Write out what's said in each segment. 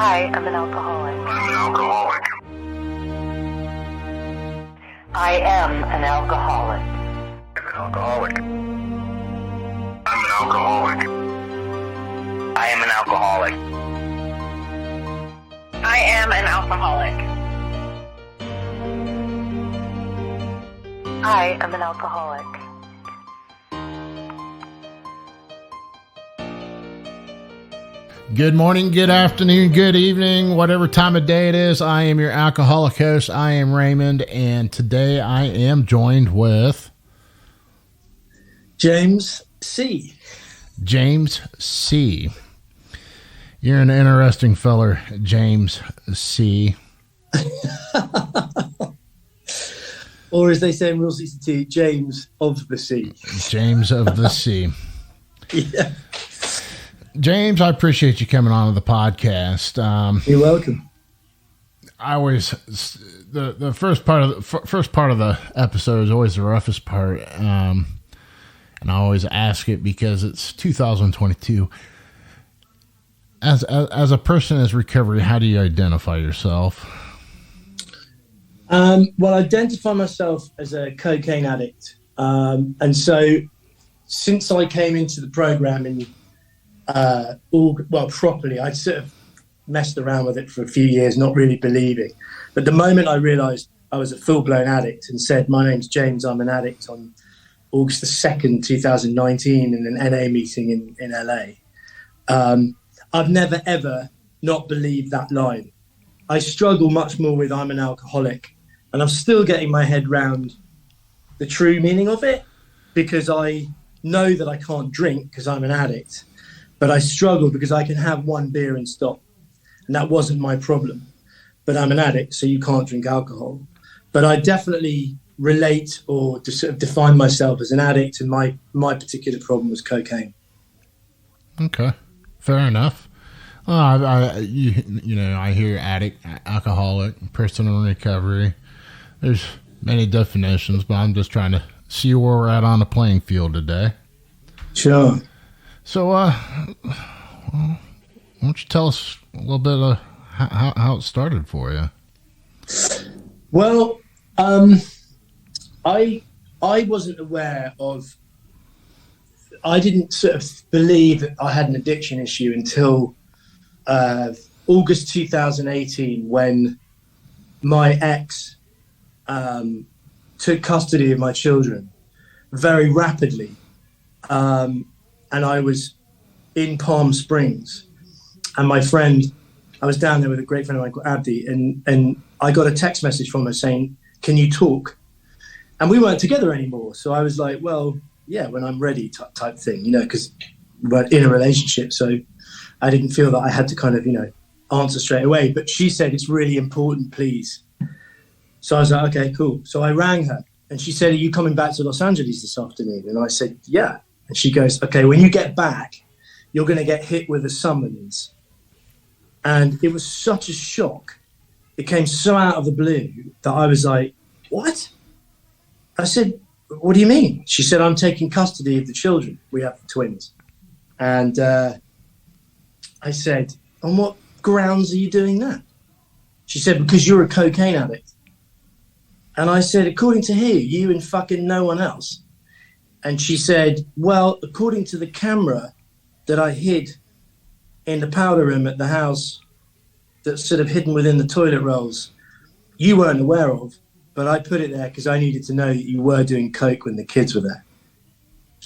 I am an alcoholic. I'm an alcoholic. I am an alcoholic. I'm an alcoholic. I'm an alcoholic. I am an alcoholic. I am an alcoholic. I am an alcoholic. Good morning, good afternoon, good evening, whatever time of day it is. I am your alcoholic host. I am Raymond, and today I am joined with James C. James C. You're an interesting feller, James C. Or as they say in Rule 62, James of the Sea. James of the Sea. Yeah. James, I appreciate you coming on to the podcast. You're welcome. I always the first part of the episode is always the roughest part, and I always ask it because it's 2022. As a person in recovery, how do you identify yourself? Well, I identify myself as a cocaine addict, and so since I came into the program in properly, I'd sort of messed around with it for a few years, not really believing. But the moment I realised I was a full-blown addict and said, "My name's James, I'm an addict," on August the 2nd, 2019, in an NA meeting in LA, I've never, ever not believed that line. I struggle much more with I'm an alcoholic, and I'm still getting my head round the true meaning of it, because I know that I can't drink because I'm an addict, but I struggle because I can have one beer and stop. And that wasn't my problem. But I'm an addict, so you can't drink alcohol. But I definitely relate or sort of define myself as an addict, and my particular problem was cocaine. Okay, fair enough. I hear addict, alcoholic, person in recovery. There's many definitions, but I'm just trying to see where we're at on the playing field today. Sure. So, why don't you tell us a little bit of how it started for you? Well, I wasn't aware of. I didn't sort of believe that I had an addiction issue until August 2018, when my ex took custody of my children very rapidly. And I was in Palm Springs, and my friend, I was down there with a great friend of mine called Abdi, and I got a text message from her saying, "Can you talk?" And we weren't together anymore. So I was like, well, yeah, when I'm ready type thing, because we're in a relationship. So I didn't feel that I had to kind of, answer straight away. But she said, "It's really important, please." So I was like, okay, cool. So I rang her, and she said, "Are you coming back to Los Angeles this afternoon?" And I said, "Yeah." And she goes, "Okay, when you get back, you're going to get hit with a summons." And it was such a shock. It came so out of the blue that I was like, "What?" I said, "What do you mean?" She said, "I'm taking custody of the children. We have twins." And I said, "On what grounds are you doing that?" She said, "Because you're a cocaine addict." And I said, "According to who? You and fucking no one else?" And she said, "Well, according to the camera that I hid in the powder room at the house, that's sort of hidden within the toilet rolls, you weren't aware of, but I put it there because I needed to know that you were doing coke when the kids were there."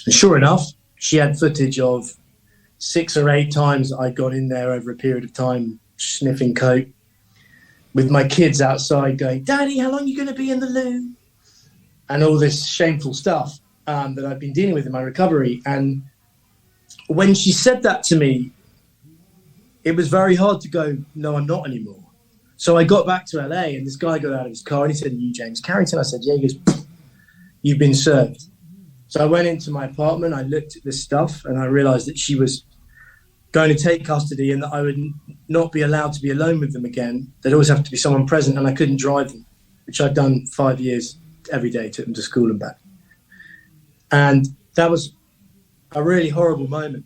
And sure enough, she had footage of 6 or 8 times that I'd gone in there over a period of time sniffing coke, with my kids outside going, "Daddy, how long are you going to be in the loo?" And all this shameful stuff that I've been dealing with in my recovery. And when she said that to me, it was very hard to go, "No, I'm not anymore." So I got back to LA, and this guy got out of his car and he said, "Are you James Carrington?" I said, "Yeah." He goes, "You've been served." So I went into my apartment, I looked at this stuff, and I realized that she was going to take custody and that I would not be allowed to be alone with them again. There'd always have to be someone present, and I couldn't drive them, which I'd done 5 years every day, took them to school and back. And that was a really horrible moment.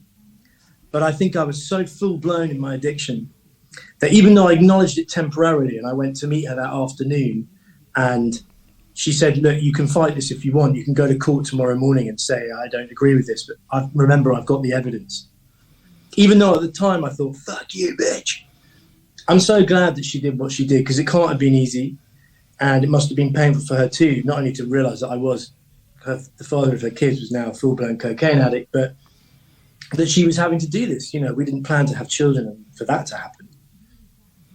But I think I was so full blown in my addiction that even though I acknowledged it temporarily, and I went to meet her that afternoon, and she said, look, you can fight this if you want. You can go to court tomorrow morning and say, I don't agree with this, but remember, I've got the evidence. Even though at the time I thought, fuck you, bitch. I'm so glad that she did what she did, because it can't have been easy, and it must have been painful for her too, not only to realise that the father of her kids was now a full-blown cocaine addict, but that she was having to do this. You know, we didn't plan to have children and for that to happen.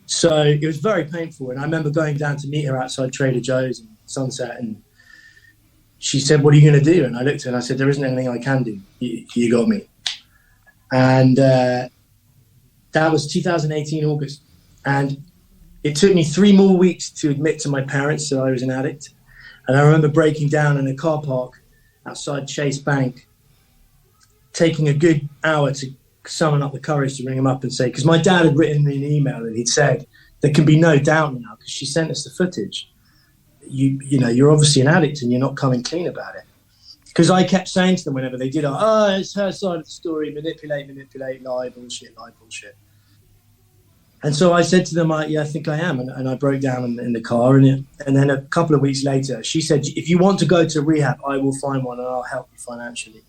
So it was very painful. And I remember going down to meet her outside Trader Joe's in Sunset, and she said, what are you going to do? And I looked at her and I said, there isn't anything I can do. You got me. And that was 2018 August. And it took me 3 more weeks to admit to my parents that I was an addict. And I remember breaking down in a car park outside Chase Bank, taking a good hour to summon up the courage to ring him up and say, because my dad had written me an email and he'd said, there can be no doubt now, because she sent us the footage. You know, you're obviously an addict and you're not coming clean about it. Because I kept saying to them whenever they did, it's her side of the story, manipulate, lie, bullshit. And so I said to them, yeah, I think I am. And I broke down in the car. And then a couple of weeks later, she said, if you want to go to rehab, I will find one and I'll help you financially.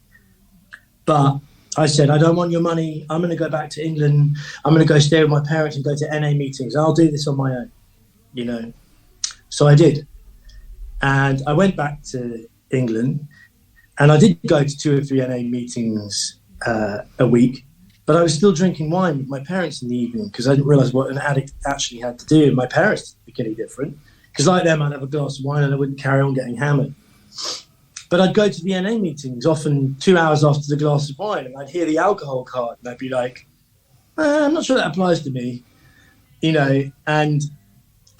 But I said, I don't want your money. I'm going to go back to England. I'm going to go stay with my parents and go to NA meetings. I'll do this on my own, you know. So I did. And I went back to England, and I did go to 2 or 3 NA meetings a week, but I was still drinking wine with my parents in the evening because I didn't realise what an addict actually had to do. And my parents didn't think any different, because like them, I'd have a glass of wine and I wouldn't carry on getting hammered. But I'd go to the NA meetings often 2 hours after the glass of wine, and I'd hear the alcohol card, and I'd be like, I'm not sure that applies to me, you know. And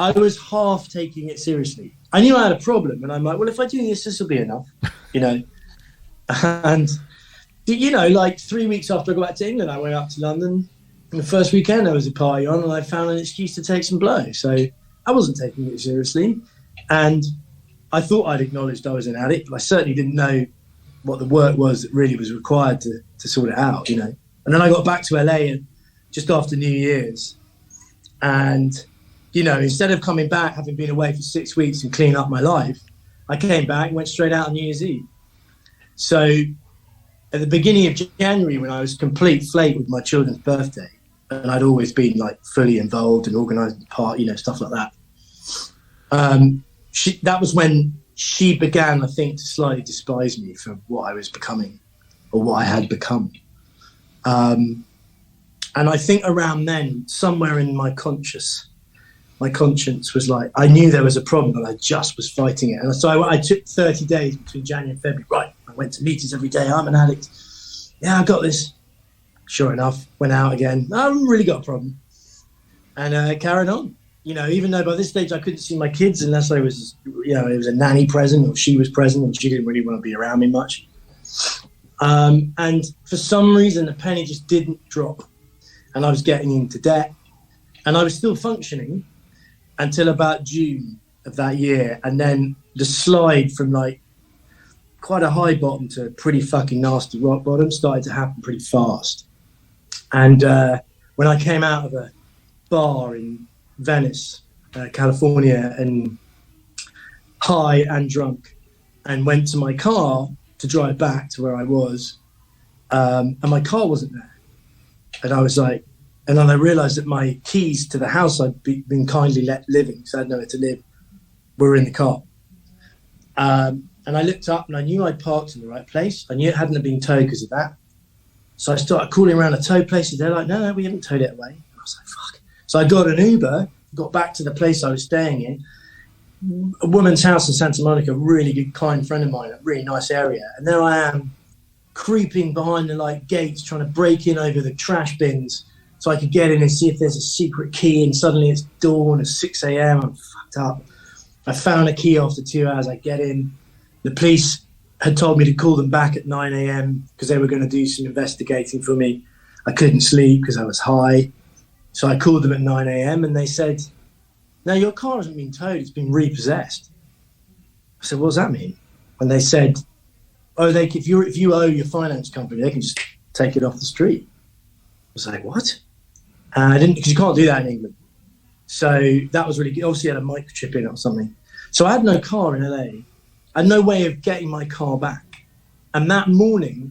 I was half taking it seriously. I knew I had a problem, and I'm like, well, if I do this will be enough, you know. And, you know, like 3 weeks after I got back to England, I went up to London, and the first weekend there was a party on, and I found an excuse to take some blow. So I wasn't taking it seriously, and I thought I'd acknowledged I was an addict, but I certainly didn't know what the work was that really was required to sort it out, you know. And then I got back to LA just after New Year's, and, you know, instead of coming back, having been away for 6 weeks and cleaning up my life, I came back and went straight out on New Year's Eve. So at the beginning of January, when I was complete flake with my children's birthday, and I'd always been like fully involved and organising the party, you know, stuff like that, that was when she began, I think, to slightly despise me for what I was becoming, or what I had become. And I think around then, somewhere in my conscience was like, I knew there was a problem, but I just was fighting it. And so I took 30 days between January and February. Right, I went to meetings every day. I'm an addict. Yeah, I got this. Sure enough, went out again. I haven't really got a problem. And carried on. You know, even though by this stage I couldn't see my kids unless I was, you know, it was a nanny present or she was present, and she didn't really want to be around me much. And for some reason, the penny just didn't drop. And I was getting into debt. And I was still functioning until about June of that year. And then the slide from like quite a high bottom to a pretty fucking nasty rock bottom started to happen pretty fast. And when I came out of a bar in Venice, California, and high and drunk, and went to my car to drive back to where I was, and my car wasn't there. And I was like, and then I realized that my keys to the house I'd been kindly let living, because I had nowhere to live, were in the car. And I looked up and I knew I'd parked in the right place. I knew it hadn't been towed because of that. So I started calling around the tow places. They're like, no, we haven't towed it away. And I was like, fuck. So I got an Uber, got back to the place I was staying in, a woman's house in Santa Monica, a really good, kind friend of mine, a really nice area. And there I am, creeping behind the like gates, trying to break in over the trash bins so I could get in and see if there's a secret key. And suddenly it's dawn at 6 a.m. I'm fucked up. I found a key after 2 hours. I get in. The police had told me to call them back at 9 a.m. because they were going to do some investigating for me. I couldn't sleep because I was high. So I called them at 9 a.m. and they said, no, your car hasn't been towed, it's been repossessed. I said, what does that mean? And they said, oh, if you owe your finance company, they can just take it off the street. I was like, what? And I didn't, because you can't do that in England. So that was really good. Obviously, I had a microchip in it or something. So I had no car in LA. I had no way of getting my car back. And that morning,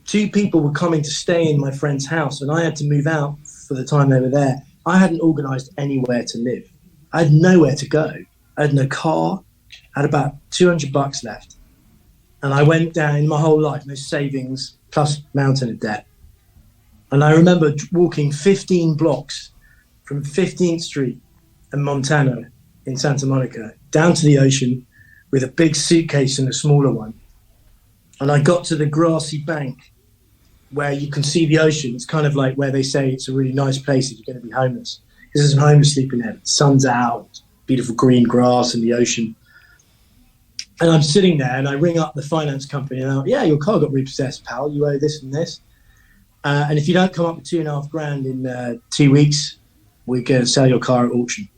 2 people were coming to stay in my friend's house, and I had to move out for the time they were there. I hadn't organised anywhere to live. I had nowhere to go. I had no car. I had about $200 left. And I went down in my whole life, no savings, plus mountain of debt. And I remember walking 15 blocks from 15th Street and Montana in Santa Monica down to the ocean with a big suitcase and a smaller one. And I got to the grassy bank where you can see the ocean. It's kind of like where they say it's a really nice place if you're going to be homeless. Because there's some homeless sleeping there. The sun's out, beautiful green grass and the ocean. And I'm sitting there and I ring up the finance company and I'm like, yeah, your car got repossessed, pal. You owe this and this. And if you don't come up with $2,500 in 2 weeks, we're going to sell your car at auction.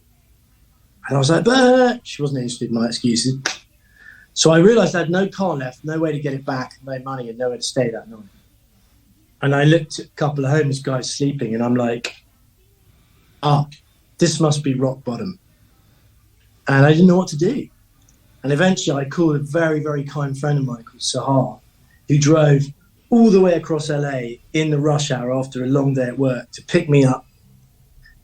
And I was like, but she wasn't interested in my excuses. So I realized I had no car left, no way to get it back, no money and nowhere to stay that night. And I looked at a couple of homeless guys sleeping and I'm like, this must be rock bottom. And I didn't know what to do. And eventually I called a very, very kind friend of mine called Sahar, who drove all the way across LA in the rush hour after a long day at work to pick me up,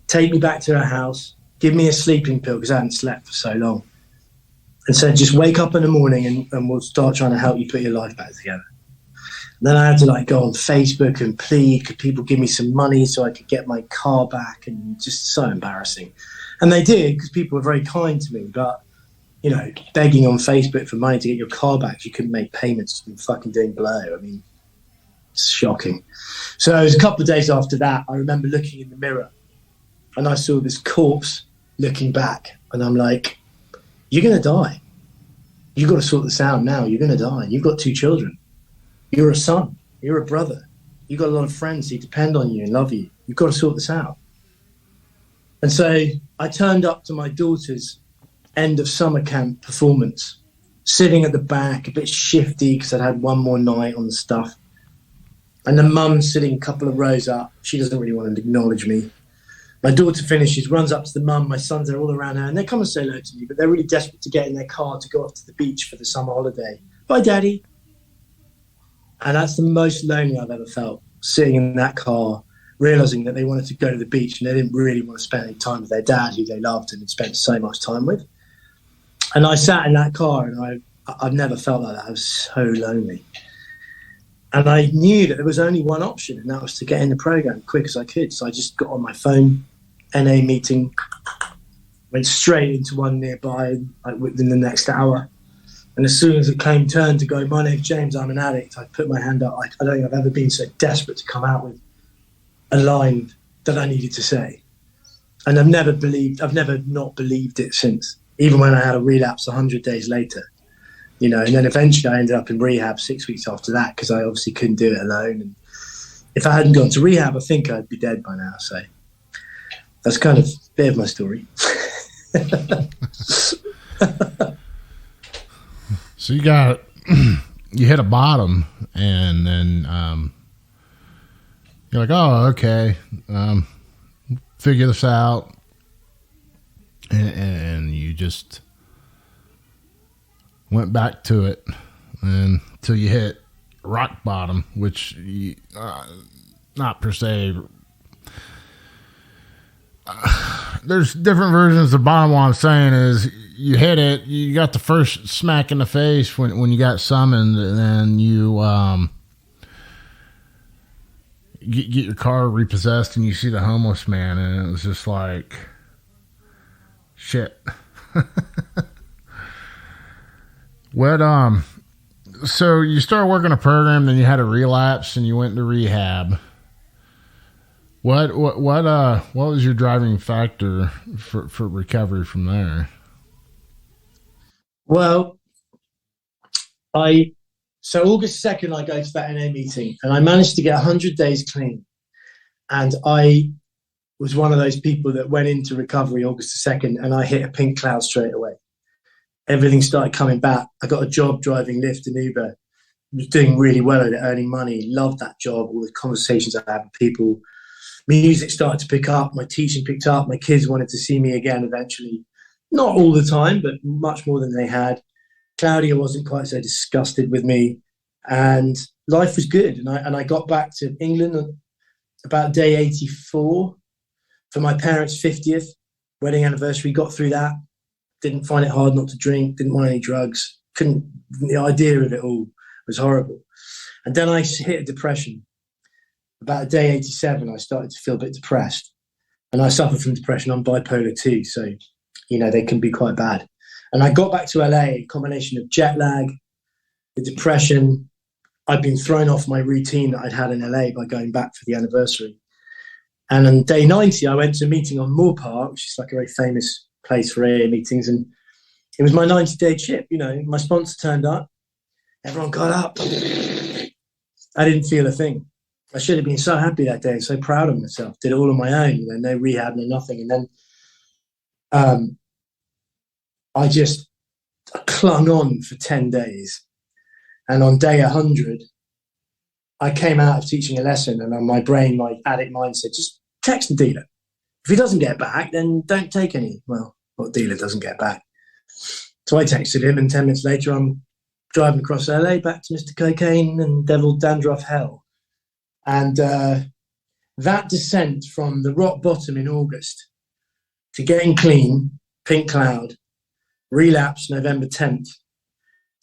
take me back to her house, give me a sleeping pill because I hadn't slept for so long, and said, just wake up in the morning and we'll start trying to help you put your life back together. And then I had to go on Facebook and plead, could people give me some money so I could get my car back? And just so embarrassing. And they did, because people were very kind to me, but begging on Facebook for money to get your car back, you couldn't make payments and fucking doing blow. I mean, it's shocking. So it was a couple of days after that, I remember looking in the mirror and I saw this corpse looking back and I'm like, you're going to die. You've got to sort this out now. You're going to die. You've got 2 children. You're a son. You're a brother. You've got a lot of friends who depend on you and love you. You've got to sort this out. And so I turned up to my daughter's end of summer camp performance, sitting at the back, a bit shifty because I'd had one more night on the stuff. And the mum's sitting a couple of rows up. She doesn't really want to acknowledge me. My daughter finishes, runs up to the mum. My sons are all around her, and they come and say hello to me, but they're really desperate to get in their car to go off to the beach for the summer holiday. Bye, Daddy. And that's the most lonely I've ever felt, sitting in that car, realising that they wanted to go to the beach and they didn't really want to spend any time with their dad, who they loved and had spent so much time with. And I sat in that car and I've never felt like that. I was so lonely. And I knew that there was only one option, and that was to get in the program as quick as I could. So I just got on my phone, NA meeting, went straight into one nearby within the next hour. And as soon as it came turn to go, my name's James, I'm an addict, I put my hand up. I don't think I've ever been so desperate to come out with a line that I needed to say. And I've never not believed it since, even when I had a relapse 100 days later. And then eventually I ended up in rehab 6 weeks after that because I obviously couldn't do it alone. And if I hadn't gone to rehab, I think I'd be dead by now. So that's kind of a bit of my story. So you hit a bottom, and then you're like, oh, okay, figure this out, and you just went back to it until you hit rock bottom, which not per se. There's different versions. The bottom line I'm saying is you hit it, you got the first smack in the face when you got summoned, and then you get your car repossessed and you see the homeless man, and it was just like, shit. So you started working a program, then you had a relapse and you went to rehab. What was your driving factor for recovery from there? Well, so August 2nd, I go to that NA meeting and I managed to get 100 days clean. And I was one of those people that went into recovery August 2nd and I hit a pink cloud straight away. Everything started coming back. I got a job driving Lyft and Uber. I was doing really well at it, earning money. Loved that job. All the conversations I had with people. music started to pick up, my teaching picked up, my kids wanted to see me again eventually. Not all the time, but much more than they had. Claudia wasn't quite so disgusted with me, and life was good. And I got back to England about day 84 for my parents' 50th wedding anniversary. Got through that. Didn't find it hard not to drink. Didn't want any drugs. The idea of it all was horrible. And then I hit a depression. About day 87, I started to feel a bit depressed. And I suffer from depression. I'm bipolar too, so, they can be quite bad. And I got back to LA, a combination of jet lag, the depression. I'd been thrown off my routine that I'd had in LA by going back for the anniversary. And on day 90, I went to a meeting on Moore Park, which is like a very famous place for AA meetings. And it was my 90-day chip. My sponsor turned up. Everyone got up. I didn't feel a thing. I should have been so happy that day, so proud of myself. Did it all on my own, no rehab, no nothing. And then I just clung on for 10 days. And on day 100, I came out of teaching a lesson, and on my brain, my addict mind said, just text the dealer. If he doesn't get back, then don't take any. Well, what dealer doesn't get back? So I texted him, and 10 minutes later, I'm driving across LA back to Mr. Cocaine and Devil Dandruff Hell. And that descent from the rock bottom in August to getting clean, pink cloud, relapse November 10th.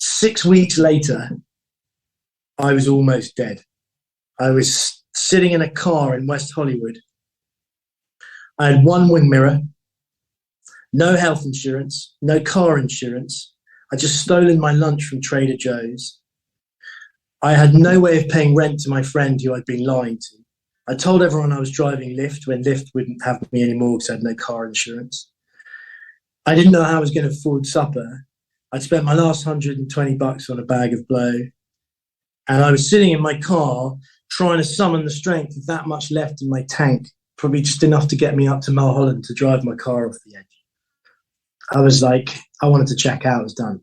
6 weeks later, I was almost dead. I was sitting in a car in West Hollywood. I had one wing mirror, no health insurance, no car insurance. I'd just stolen my lunch from Trader Joe's. I had no way of paying rent to my friend who I'd been lying to. I told everyone I was driving Lyft when Lyft wouldn't have me anymore because I had no car insurance. I didn't know how I was going to afford supper. I'd spent my last $120 on a bag of blow. And I was sitting in my car trying to summon the strength of that much left in my tank, probably just enough to get me up to Mulholland to drive my car off the edge. I was like, I wanted to check out. I was done.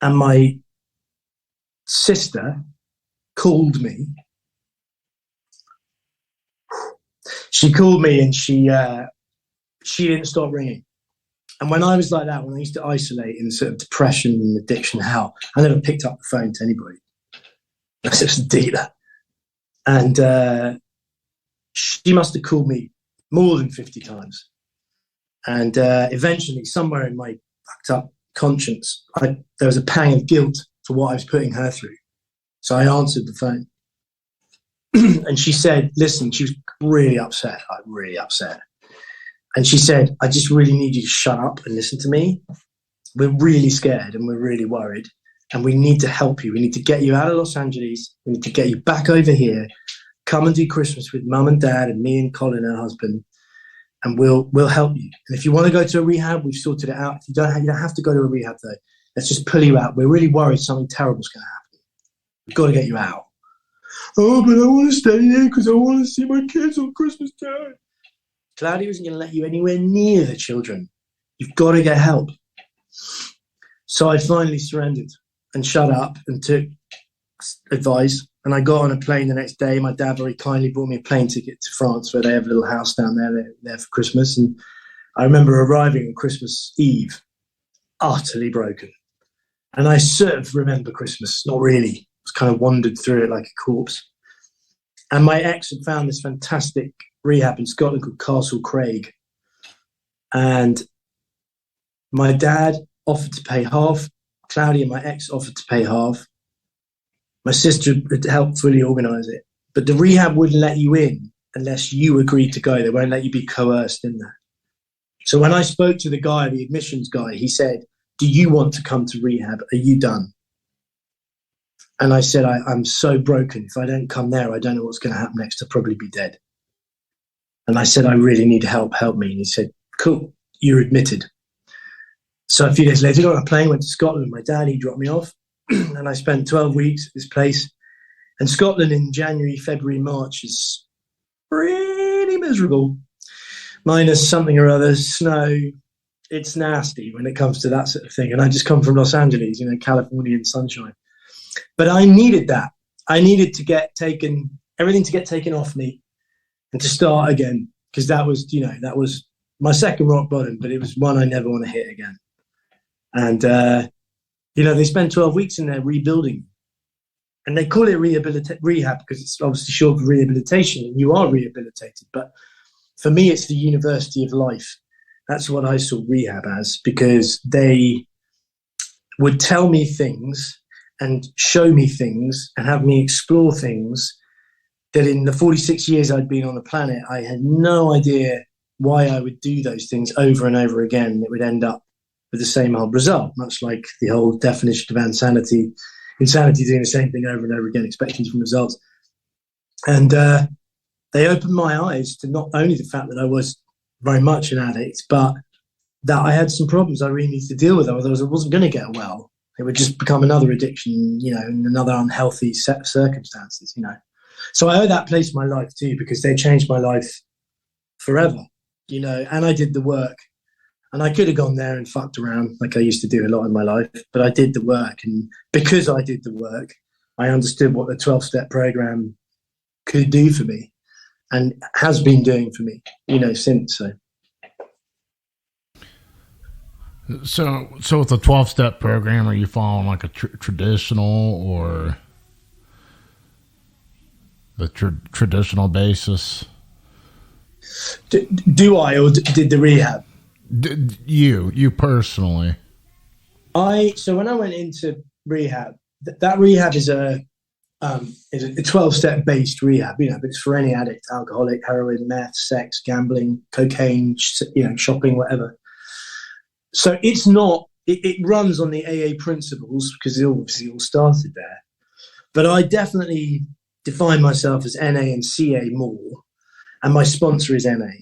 And my sister called me. She called me, and she didn't stop ringing. And when I was like that, when I used to isolate in sort of depression and addiction hell, I never picked up the phone to anybody. I was just a dealer. And she must have called me more than 50 times. And eventually, somewhere in my fucked up conscience, there was a pang of guilt for what I was putting her through. So I answered the phone. And she said, listen, she was really upset, like really upset. And she said, I just really need you to shut up and listen to me. We're really scared and we're really worried. And we need to help you. We need to get you out of Los Angeles. We need to get you back over here. Come and do Christmas with Mum and Dad and me and Colin, her husband. And we'll help you. And if you want to go to a rehab, we've sorted it out. If you don't have to go to a rehab, though. Let's just pull you out. We're really worried something terrible's going to happen. We've got to get you out. Oh, but I want to stay here because I want to see my kids on Christmas Day. Claudia isn't going to let you anywhere near the children. You've got to get help. So I finally surrendered and shut up and took advice. And I got on a plane the next day. My dad very kindly bought me a plane ticket to France, where they have a little house down there for Christmas. And I remember arriving on Christmas Eve, utterly broken. And I sort of remember Christmas, not really. I was kind of wandered through it like a corpse. And my ex had found this fantastic rehab in Scotland called Castle Craig. And my dad offered to pay half. Claudia, my ex, offered to pay half. My sister had helped fully organise it. But the rehab wouldn't let you in unless you agreed to go. They won't let you be coerced in there. So when I spoke to the guy, the admissions guy, he said, do you want to come to rehab? Are you done? And I said, I'm so broken. If I don't come there, I don't know what's going to happen next. I'll probably be dead. And I said, I really need help. Help me. And he said, cool, you're admitted. So a few days later, I got on a plane, went to Scotland. My dad, he dropped me off. And I spent 12 weeks at this place. And Scotland in January, February, March is really miserable. Minus something or other, snow. It's nasty when it comes to that sort of thing. And I just come from Los Angeles, Californian sunshine. But I needed that. I needed to get everything to get taken off me. and to start again, because that was my second rock bottom, but it was one I never want to hit again. And they spend 12 weeks in there rebuilding, and they call it rehab because it's obviously short for rehabilitation, and you are rehabilitated. But for me, it's the university of life. That's what I saw rehab as, because they would tell me things and show me things and have me explore things that in the 46 years I'd been on the planet, I had no idea why I would do those things over and over again. It would end up with the same old result, much like the whole definition of insanity doing the same thing over and over again, expecting different results. And they opened my eyes to not only the fact that I was very much an addict, but that I had some problems I really needed to deal with. Otherwise, I wasn't going to get well. It would just become another addiction, in another unhealthy set of circumstances, So I owe that place my life too, because they changed my life forever, and I did the work. And I could have gone there and fucked around like I used to do a lot in my life, but I did the work. And because I did the work, I understood what the 12-step program could do for me and has been doing for me, since. So with the 12-step program, are you following like a traditional or the traditional basis? Do I, or did the rehab? You personally? So when I went into rehab, that rehab is a 12-step based rehab. But it's for any addict: alcoholic, heroin, meth, sex, gambling, cocaine, shopping, whatever. So it's not. It runs on the AA principles because it obviously all started there. But I definitely define myself as NA and CA more, and my sponsor is NA.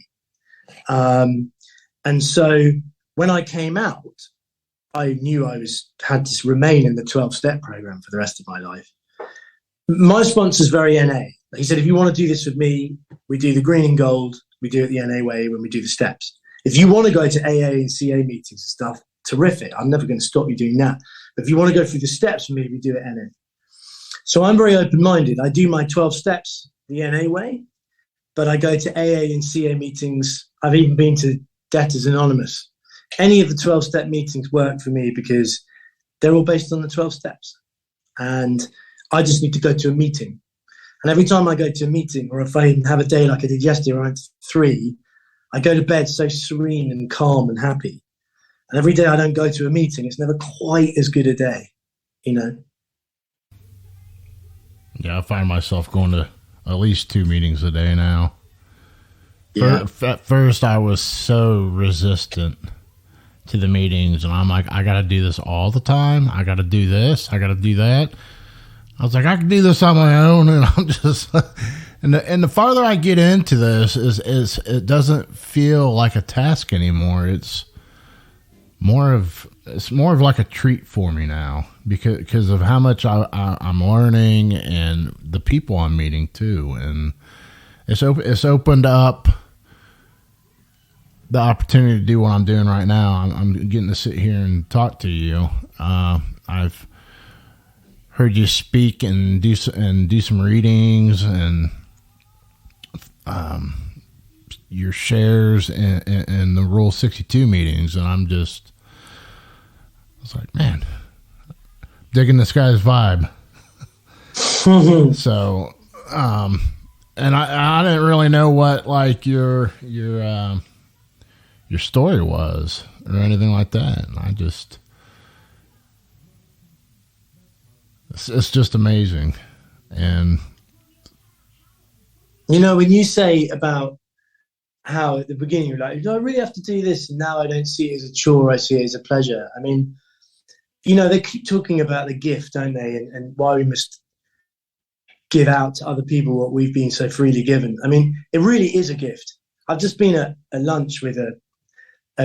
And so when I came out, I knew I had to remain in the 12-step program for the rest of my life. My sponsor's very NA. He said, if you want to do this with me, we do the green and gold. We do it the NA way when we do the steps. If you want to go to AA and CA meetings and stuff, terrific. I'm never going to stop you doing that. But if you want to go through the steps with me, we do it NA. So I'm very open-minded. I do my 12 steps the NA way, but I go to AA and CA meetings. I've even been to Debtors Anonymous. Any of the 12-step meetings work for me because they're all based on the 12 steps. And I just need to go to a meeting. And every time I go to a meeting, or if I have a day like I did yesterday around 3, I go to bed so serene and calm and happy. And every day I don't go to a meeting, it's never quite as good a day, Yeah, I find myself going to at least 2 meetings a day now. Yeah. At first, I was so resistant to the meetings, and I'm like, I got to do this all the time. I got to do this. I got to do that. I was like, I can do this on my own, and I'm just. And the farther I get into this, is it doesn't feel like a task anymore. It's more of like a treat for me now because of how much I'm learning and the people I'm meeting too, and it's opened up the opportunity to do what I'm doing right now. I'm getting to sit here and talk to you. I've heard you speak and do some readings and your shares in the Rule 62 meetings, and I was like, man, digging this guy's vibe. So, and I didn't really know what like your story was or anything like that. And it's just amazing. And when you say about how at the beginning you're like, do I really have to do this? And now I don't see it as a chore, I see it as a pleasure. I mean, they keep talking about the gift, don't they? And why we must give out to other people what we've been so freely given. I mean, it really is a gift. I've just been at a lunch with a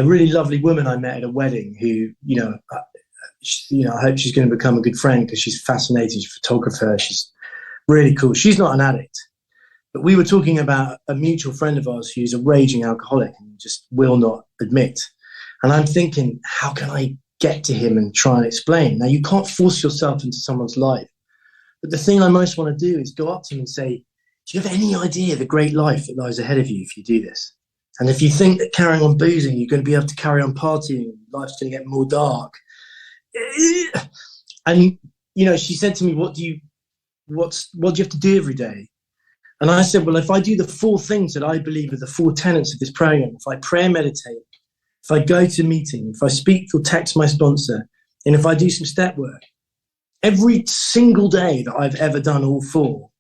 really lovely woman I met at a wedding who, I hope she's going to become a good friend because she's fascinating. She's a photographer. She's really cool. She's not an addict. But we were talking about a mutual friend of ours who's a raging alcoholic and just will not admit. And I'm thinking, how can I get to him and try and explain? Now, you can't force yourself into someone's life. But the thing I most want to do is go up to him and say, do you have any idea the great life that lies ahead of you if you do this? And if you think that carrying on boozing, you're going to be able to carry on partying, life's going to get more dark. And, you know, she said to me, what do you have to do every day? And I said, well, if I do the 4 things that I believe are the 4 tenets of this program, if I pray and meditate, if I go to a meeting, if I speak or text my sponsor, and if I do some step work, every single day that I've ever done all 4,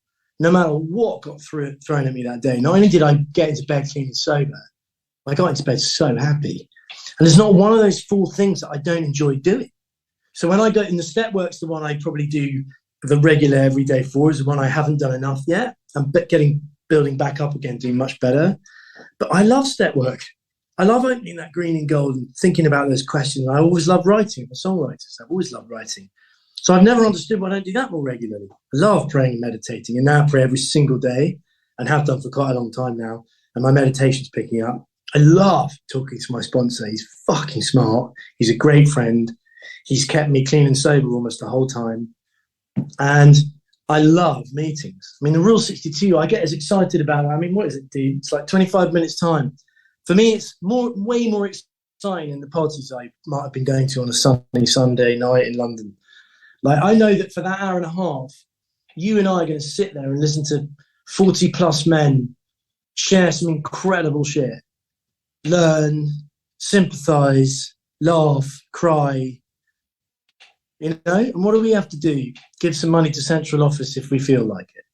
no matter what got thrown at me that day, not only did I get into bed clean and sober, I got into bed so happy. And there's not one of those 4 things that I don't enjoy doing. So when I go in the step work's the one I probably do the regular everyday 4, is the one I haven't done enough yet. I'm building back up again, doing much better. But I love step work. I love opening that green and gold and thinking about those questions. I always love writing. I'm a songwriter, so I've always loved writing. So I've never understood why I don't do that more regularly. I love praying and meditating, and now I pray every single day and have done for quite a long time now. And my meditation's picking up. I love talking to my sponsor. He's fucking smart. He's a great friend. He's kept me clean and sober almost the whole time. And I love meetings. I mean, the Rule 62, I get as excited about it. I mean, what is it, dude? It's like 25 minutes time. For me, it's way more exciting than the parties I might have been going to on a sunny Sunday night in London. Like, I know that for that hour and a half, you and I are going to sit there and listen to 40 plus men share some incredible shit, learn, sympathize, laugh, cry, you know. And what do we have to do? Give some money to central office if we feel like it.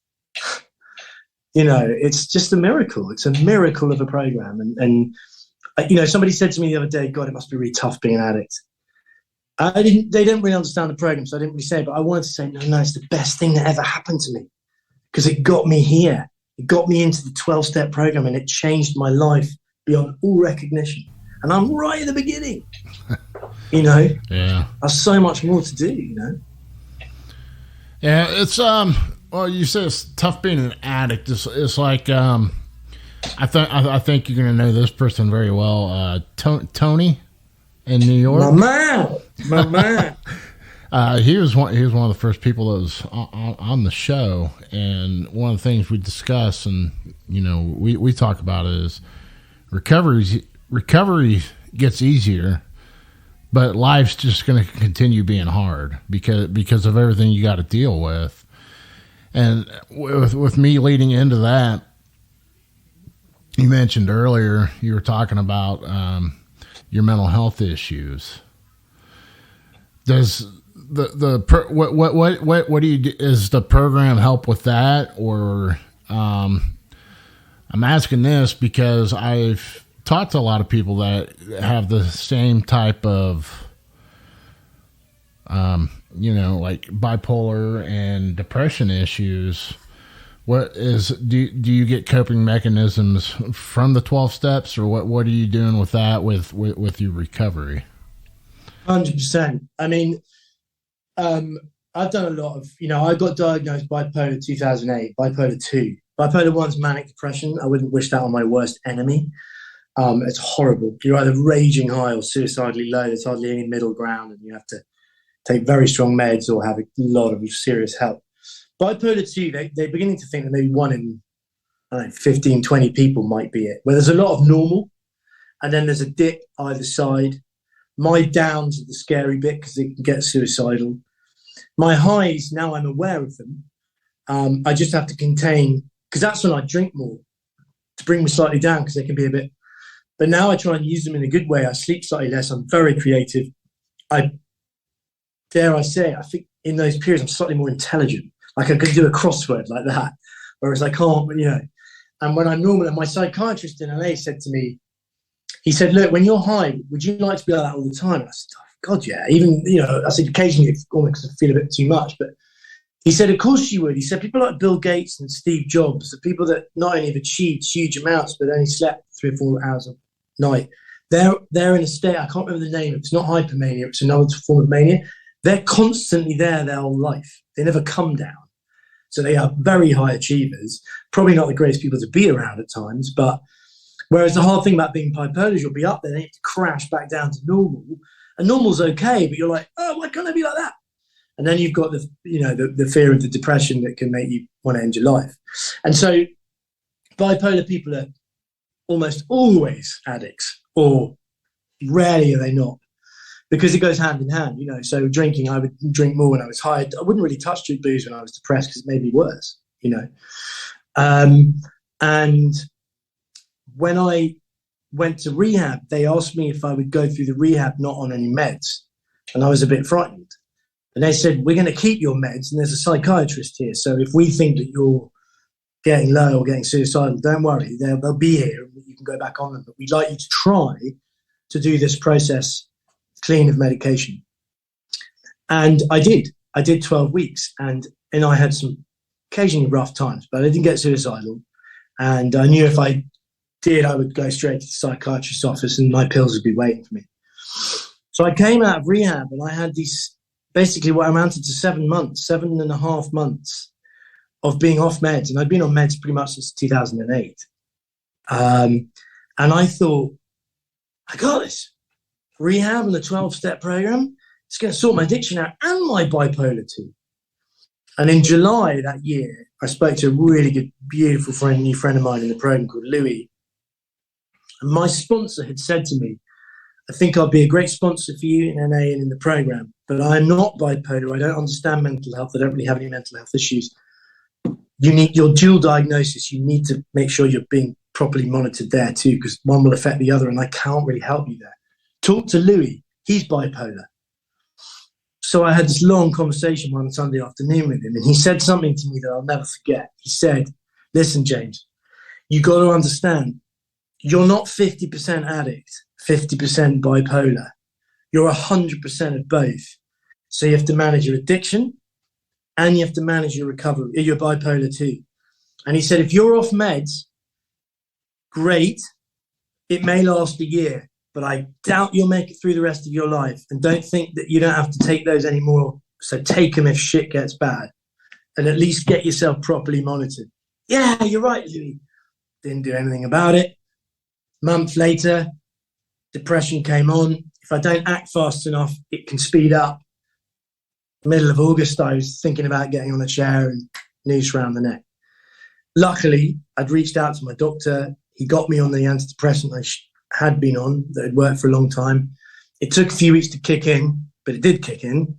You know, it's just a miracle. It's a miracle of a program. And you know, somebody said to me the other day, God, it must be really tough being an addict. They didn't really understand the program, so I didn't really say it, but I wanted to say, no, it's the best thing that ever happened to me, because it got me here. It got me into the 12-step program, and it changed my life beyond all recognition. And I'm right at the beginning, you know? Yeah. There's so much more to do, you know? Yeah, it's, well, you say it's tough being an addict. It's like, I think you're going to know this person very well. Tony in New York. My man. He was one of the first people that was on the show, and one of the things we discuss, and you know, we talk about is recovery gets easier, but life's just going to continue being hard because of everything you got to deal with. And with me leading into that, you mentioned earlier, you were talking about your mental health issues. Does what do you do? Is the program help with that? Or I'm asking this because I've talked to a lot of people that have the same type of you know, like bipolar and depression issues. Do you get coping mechanisms from the 12 steps, or what are you doing with that with your recovery? 100%. I mean, I've done a lot of, you know, I got diagnosed bipolar 2008, bipolar 2. Bipolar 1's manic depression. I wouldn't wish that on my worst enemy. It's horrible. You're either raging high or suicidally low. There's hardly any middle ground, and you have to take very strong meds or have a lot of serious help. Bipolar 2, they're beginning to think that maybe 1 in, I don't know, 15, 20 people might be it, where there's a lot of normal, and then there's a dip either side. My downs are the scary bit because they can get suicidal. My highs, now I'm aware of them. I just have to contain, because that's when I drink more, to bring me slightly down, because they can be a bit. But now I try and use them in a good way. I sleep slightly less. I'm very creative. Dare I say, I think in those periods I'm slightly more intelligent. Like I could do a crossword like that, whereas I can't, you know. And when I'm normal, and my psychiatrist in LA said to me, he said, look, when you're high, would you like to be like that all the time? And I said, oh, God, yeah. Even, you know, I said, occasionally it's almost I feel a bit too much. But he said, of course you would. He said, people like Bill Gates and Steve Jobs, the people that not only have achieved huge amounts, but only slept 3 or 4 hours a night, they're in a state, I can't remember the name, it's not hypermania, it's another form of mania. They're constantly there their whole life. They never come down. So they are very high achievers, probably not the greatest people to be around at times, but whereas the hard thing about being bipolar is you'll be up there, then you have to crash back down to normal. And normal's okay, but you're like, oh, why can't I be like that? And then you've got the fear of the depression that can make you want to end your life. And so bipolar people are almost always addicts, or rarely are they not, because it goes hand in hand, So drinking, I would drink more when I was high. I wouldn't really touch booze when I was depressed because it made me worse, And when I went to rehab, they asked me if I would go through the rehab not on any meds. And I was a bit frightened. And they said, we're going to keep your meds, and there's a psychiatrist here. So if we think that you're getting low or getting suicidal, don't worry, they'll be here and you can go back on them. But we'd like you to try to do this process clean of medication. And I did. I did 12 weeks, and I had some occasionally rough times, but I didn't get suicidal. And I knew if I did, I would go straight to the psychiatrist's office and my pills would be waiting for me. So I came out of rehab, and I had these, basically what amounted to 7.5 months of being off meds. And I'd been on meds pretty much since 2008. And I thought, I got this. Rehab and the 12-step program, it's going to sort my addiction out and my bipolar too. And in July that year, I spoke to a really good, beautiful new friend of mine in the program called Louis. And my sponsor had said to me, I think I'll be a great sponsor for you in NA and in the program, but I'm not bipolar. I don't understand mental health. I don't really have any mental health issues. You need your dual diagnosis. You need to make sure you're being properly monitored there too, because one will affect the other, and I can't really help you there. Talk to Louis. He's bipolar. So I had this long conversation one Sunday afternoon with him, and he said something to me that I'll never forget. He said, listen, James, you got to understand, you're not 50% addict, 50% bipolar. You're 100% of both. So you have to manage your addiction and you have to manage your recovery, your bipolar too. And he said, if you're off meds, great. It may last a year, but I doubt you'll make it through the rest of your life. And don't think that you don't have to take those anymore. So take them if shit gets bad, and at least get yourself properly monitored. Yeah, you're right, Louis. Didn't do anything about it. Month later, depression came on. If I don't act fast enough, it can speed up. Middle of August, I was thinking about getting on a chair and noose around the neck. Luckily, I'd reached out to my doctor. He got me on the antidepressant I had been on that had worked for a long time. It took a few weeks to kick in, but it did kick in.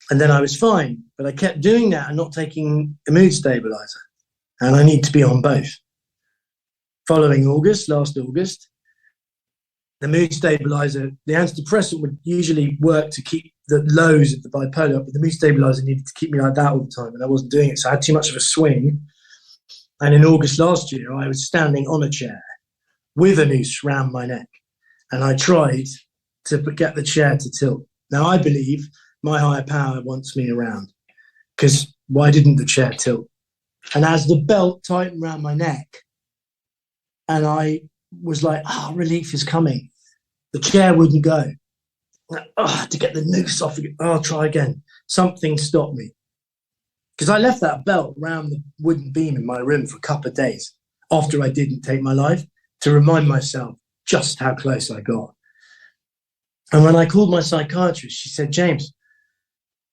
And then I was fine. But I kept doing that and not taking a mood stabilizer. And I need to be on both. Following last August, the mood stabilizer, the antidepressant would usually work to keep the lows of the bipolar up, but the mood stabilizer needed to keep me like that all the time, and I wasn't doing it. So I had too much of a swing. And in August last year, I was standing on a chair with a noose around my neck, and I tried to get the chair to tilt. Now, I believe my higher power wants me around, because why didn't the chair tilt? And as the belt tightened around my neck, and I was like, relief is coming, the chair wouldn't go. To get the noose off again. I'll try again. Something stopped me. Because I left that belt around the wooden beam in my room for a couple of days after I didn't take my life, to remind myself just how close I got. And when I called my psychiatrist, she said, James,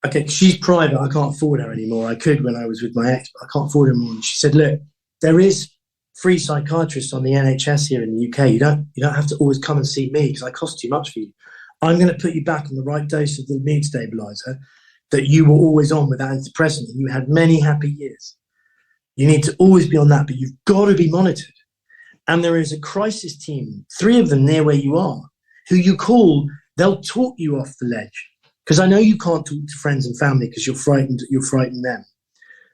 okay, she's private. I can't afford her anymore. I could when I was with my ex, but I can't afford her anymore. And she said, look, there is free psychiatrists on the NHS here in the UK. You don't have to always come and see me because I cost too much for you. I'm going to put you back on the right dose of the mood stabilizer that you were always on with antidepressant, and you had many happy years. You need to always be on that, but you've got to be monitored. And there is a crisis team, 3 of them near where you are, who you call, they'll talk you off the ledge. Because I know you can't talk to friends and family because you're frightened them.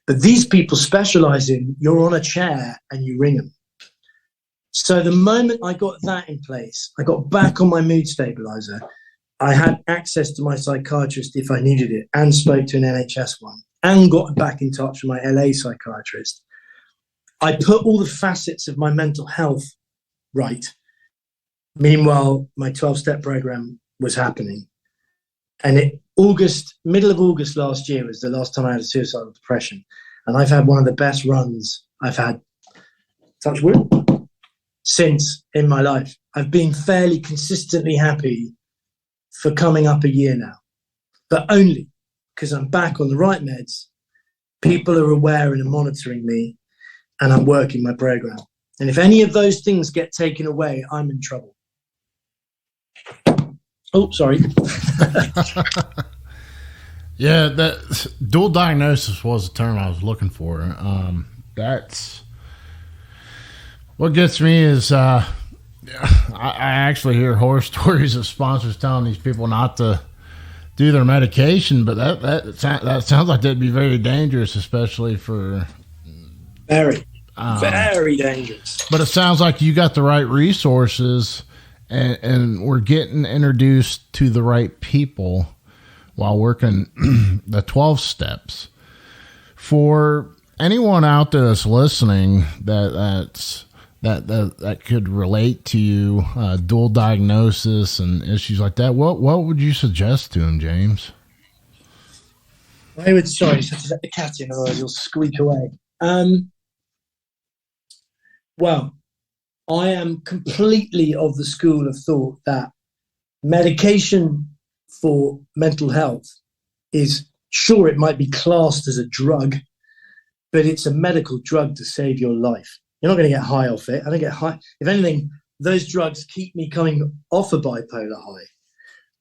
But these people specialize in, you're on a chair and you ring them. So the moment I got that in place, I got back on my mood stabilizer. I had access to my psychiatrist if I needed it, and spoke to an NHS one, and got back in touch with my LA psychiatrist. I put all the facets of my mental health right. Meanwhile, my 12-step program was happening. And middle of August last year was the last time I had a suicidal depression. And I've had one of the best runs I've had, touch wood, since in my life. I've been fairly consistently happy for coming up a year now, but only because I'm back on the right meds, people are aware and are monitoring me, and I'm working my program. And if any of those things get taken away, I'm in trouble. Oh, sorry. Yeah, that dual diagnosis was the term I was looking for. That's what gets me is I actually hear horror stories of sponsors telling these people not to do their medication, but that sounds like that'd be very dangerous, especially for very dangerous. But it sounds like you got the right resources, and we're getting introduced to the right people while working the 12 steps. For anyone out there that's listening that could relate to you, dual diagnosis and issues like that, what would you suggest to them, James? I would, sorry, just have to let the cat in, otherwise you'll squeak away. Well, I am completely of the school of thought that medication for mental health is, sure, it might be classed as a drug, but it's a medical drug to save your life. You're not going to get high off it. I don't get high. If anything, those drugs keep me coming off a bipolar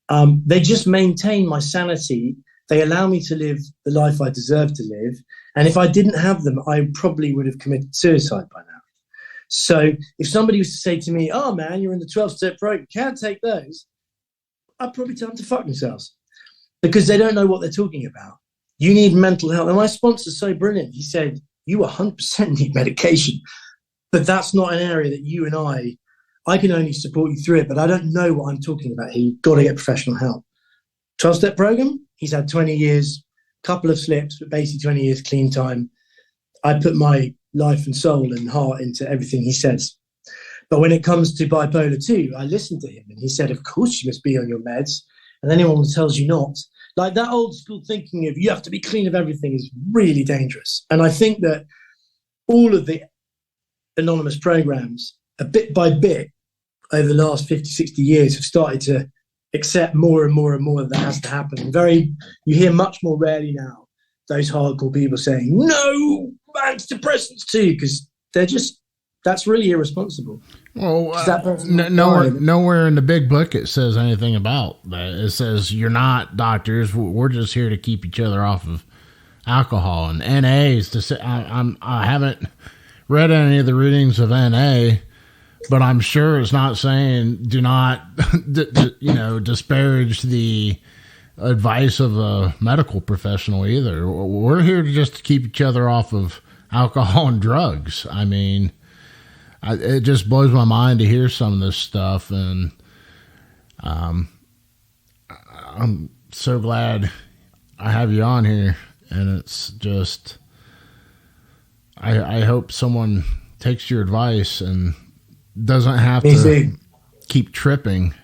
high. They just maintain my sanity. They allow me to live the life I deserve to live. And if I didn't have them, I probably would have committed suicide by now. So if somebody was to say to me, oh man, you're in the 12-step program, can't take those, I'd probably tell them to fuck themselves, because they don't know what they're talking about. You need mental health. And my sponsor's so brilliant. He said, you 100% need medication, but that's not an area that you and I can only support you through it, but I don't know what I'm talking about here. You've got to get professional help. 12-step program, he's had 20 years, couple of slips, but basically 20 years clean time. I put my life and soul and heart into everything he says. But when it comes to bipolar 2, I listened to him and he said, of course you must be on your meds. And anyone who tells you not, like that old school thinking of you have to be clean of everything, is really dangerous. And I think that all of the anonymous programs, a bit by bit, over the last 50, 60 years, have started to accept more and more and more that has to happen. You hear much more rarely now those hardcore people saying, no, antidepressants too, because that's really irresponsible. Well, nowhere in the big book it says anything about that. It says you're not doctors. We're just here to keep each other off of alcohol. And NA is to say, I haven't read any of the readings of NA, but I'm sure it's not saying do not, disparage the advice of a medical professional either. We're here to just keep each other off of alcohol and drugs. I mean, it just blows my mind to hear some of this stuff, and I'm so glad I have you on here. And it's just, I hope someone takes your advice and doesn't have to keep tripping.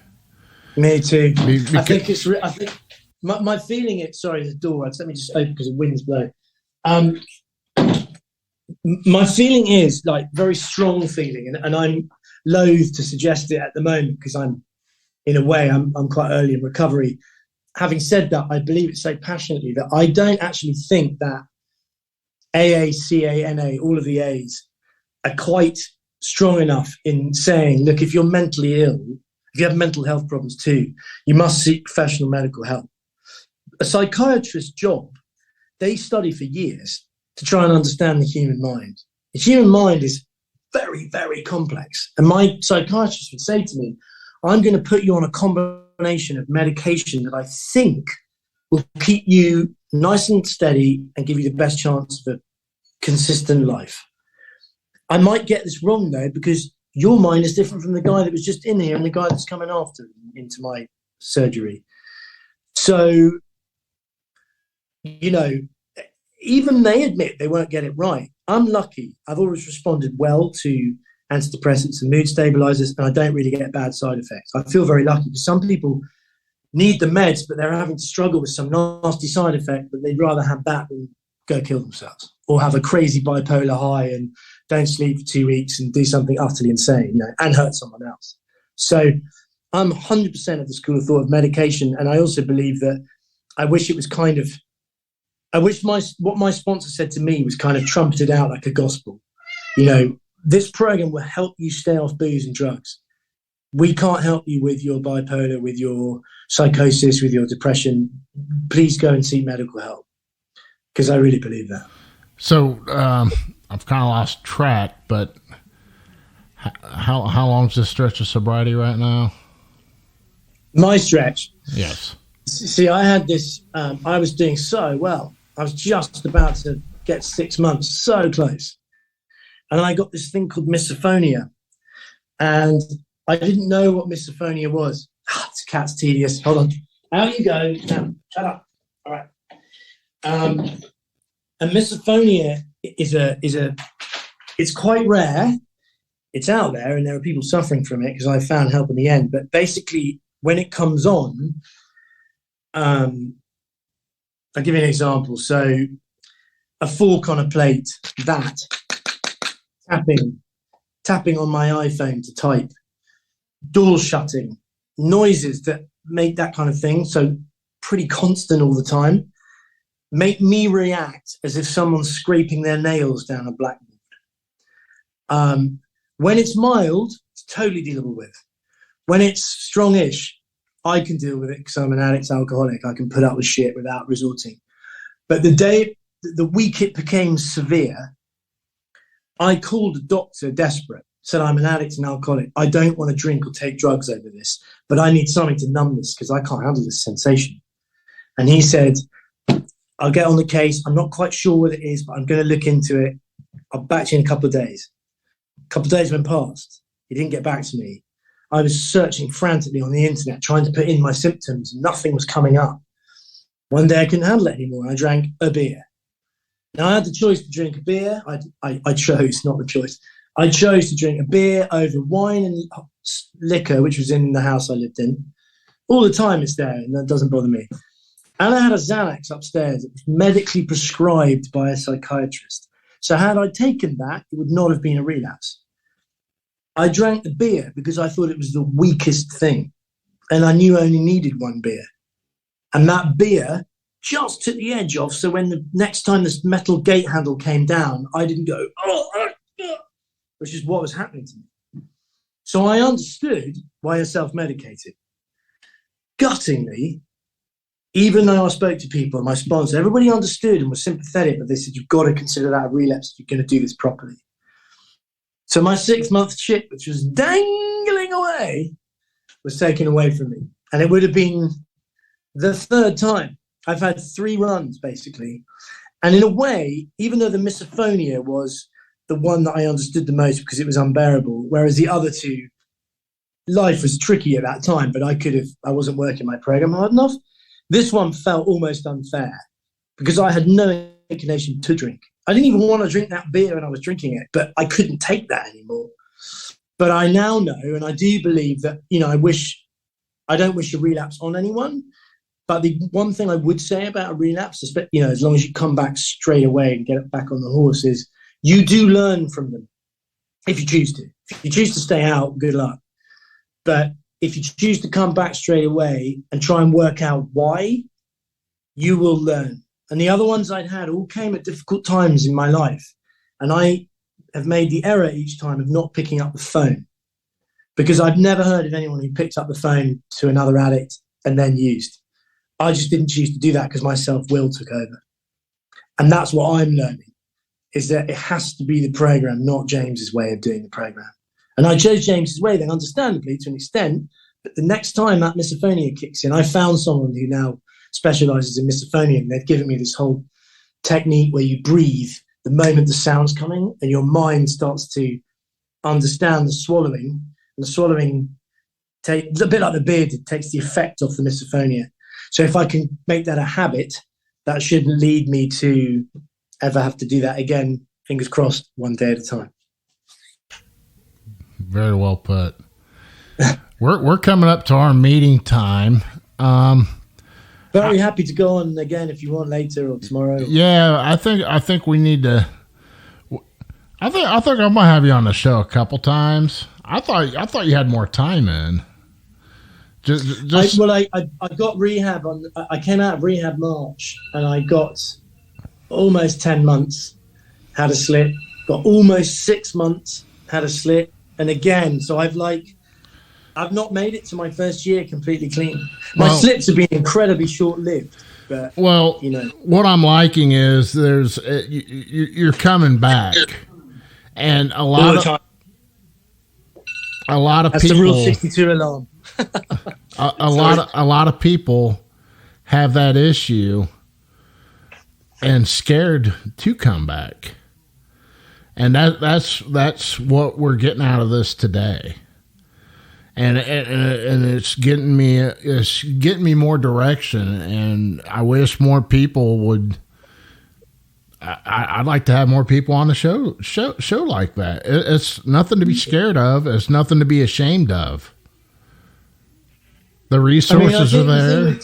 Me too. I think my feeling is, sorry, the door, let me just open because the wind's blowing. My feeling is like very strong feeling, and I'm loath to suggest it at the moment because I'm quite early in recovery. Having said that, I believe it so passionately that I don't actually think that AA, CA, NA, all of the A's are quite strong enough in saying, look, if you're mentally ill, if you have mental health problems too, you must seek professional medical help. A psychiatrist's job, they study for years to try and understand the human mind. The human mind is very, very complex. And my psychiatrist would say to me, I'm going to put you on a combination of medication that I think will keep you nice and steady and give you the best chance of a consistent life. I might get this wrong, though, because your mind is different from the guy that was just in here and the guy that's coming after into my surgery. So, even they admit they won't get it right. I'm lucky. I've always responded well to antidepressants and mood stabilizers, and I don't really get bad side effects. I feel very lucky because some people need the meds, but they're having to struggle with some nasty side effect, but they'd rather have that than go kill themselves or have a crazy bipolar high and don't sleep for 2 weeks and do something utterly insane, and hurt someone else. So I'm 100% of the school of thought of medication, and I also believe that I wish it was kind of I wish what my sponsor said to me was kind of trumpeted out like a gospel. This program will help you stay off booze and drugs. We can't help you with your bipolar, with your psychosis, with your depression. Please go and seek medical help, because I really believe that. So I've kind of lost track, but how long's this stretch of sobriety right now? My stretch? Yes. See, I had this, I was doing so well. I was just about to get 6 months, so close. And I got this thing called misophonia. And I didn't know what misophonia was. This cat's tedious. Hold on. Out you go. Now, shut up. All right. And misophonia it's quite rare. It's out there, and there are people suffering from it, because I found help in the end. But basically, when it comes on, I'll give you an example. So a fork on a plate, that, tapping on my iPhone to type, doors shutting, noises that make that kind of thing, so pretty constant all the time, make me react as if someone's scraping their nails down a blackboard. When it's mild, it's totally dealable with. When it's strongish, I can deal with it because I'm an addict alcoholic. I can put up with shit without resorting. But the week it became severe, I called a doctor desperate, said, I'm an addict and alcoholic. I don't want to drink or take drugs over this, but I need something to numb this because I can't handle this sensation. And he said, I'll get on the case. I'm not quite sure what it is, but I'm going to look into it. I'll back to you in a couple of days. A couple of days went past. He didn't get back to me. I was searching frantically on the internet, trying to put in my symptoms. Nothing was coming up. One day I couldn't handle it anymore. I drank a beer. Now, I had the choice to drink a beer. I chose, not the choice. I chose to drink a beer over wine and liquor, which was in the house I lived in. All the time it's there, and that doesn't bother me. And I had a Xanax upstairs that was medically prescribed by a psychiatrist. So had I taken that, it would not have been a relapse. I drank the beer because I thought it was the weakest thing. And I knew I only needed one beer. And that beer just took the edge off. So when the next time this metal gate handle came down, I didn't go, which is what was happening to me. So I understood why I self-medicated. Guttingly, even though I spoke to people, my sponsor, everybody understood and was sympathetic, but they said, you've got to consider that a relapse if you're going to do this properly. So my 6-month chip, which was dangling away, was taken away from me. And it would have been the third time. I've had 3 runs, basically. And in a way, even though the misophonia was the one that I understood the most because it was unbearable, whereas the other 2, life was tricky at that time, but I wasn't working my program hard enough. This one felt almost unfair because I had no inclination to drink. I didn't even want to drink that beer when I was drinking it, but I couldn't take that anymore. But I now know, and I do believe that, I don't wish a relapse on anyone. But the one thing I would say about a relapse, as long as you come back straight away and get back on the horse, is you do learn from them if you choose to. If you choose to stay out, good luck. But if you choose to come back straight away and try and work out why, you will learn. And the other ones I'd had all came at difficult times in my life. And I have made the error each time of not picking up the phone, because I've never heard of anyone who picked up the phone to another addict and then used. I just didn't choose to do that because my self-will took over. And that's what I'm learning, is that it has to be the program, not James's way of doing the program. And I chose James's way then, understandably, to an extent. But the next time that misophonia kicks in, I found someone who now specializes in misophonia, and they've given me this whole technique where you breathe the moment the sound's coming and your mind starts to understand the swallowing. And the swallowing, a bit like the beard, it takes the effect off the misophonia. So if I can make that a habit, that shouldn't lead me to ever have to do that again, fingers crossed, one day at a time. Very well put. We're coming up to our meeting time. Very happy to go on again if you want later or tomorrow. Yeah, I think we need to. I think I might have you on the show a couple times. I thought you had more time in. I got rehab I came out of rehab March, and I got almost 10 months, had a slip, got almost 6 months, had a slip, and again. So I've not made it to my first year completely clean. My slips have been incredibly short-lived. But, what I'm liking is you're coming back, and a lot of that's people. the Rule 62 alarm. a lot of people have that issue and scared to come back, and that's what we're getting out of this today. And it's getting me more direction, and I wish more people would. I'd like to have more people on the show like that. It's nothing to be scared of. It's nothing to be ashamed of. The resources are there.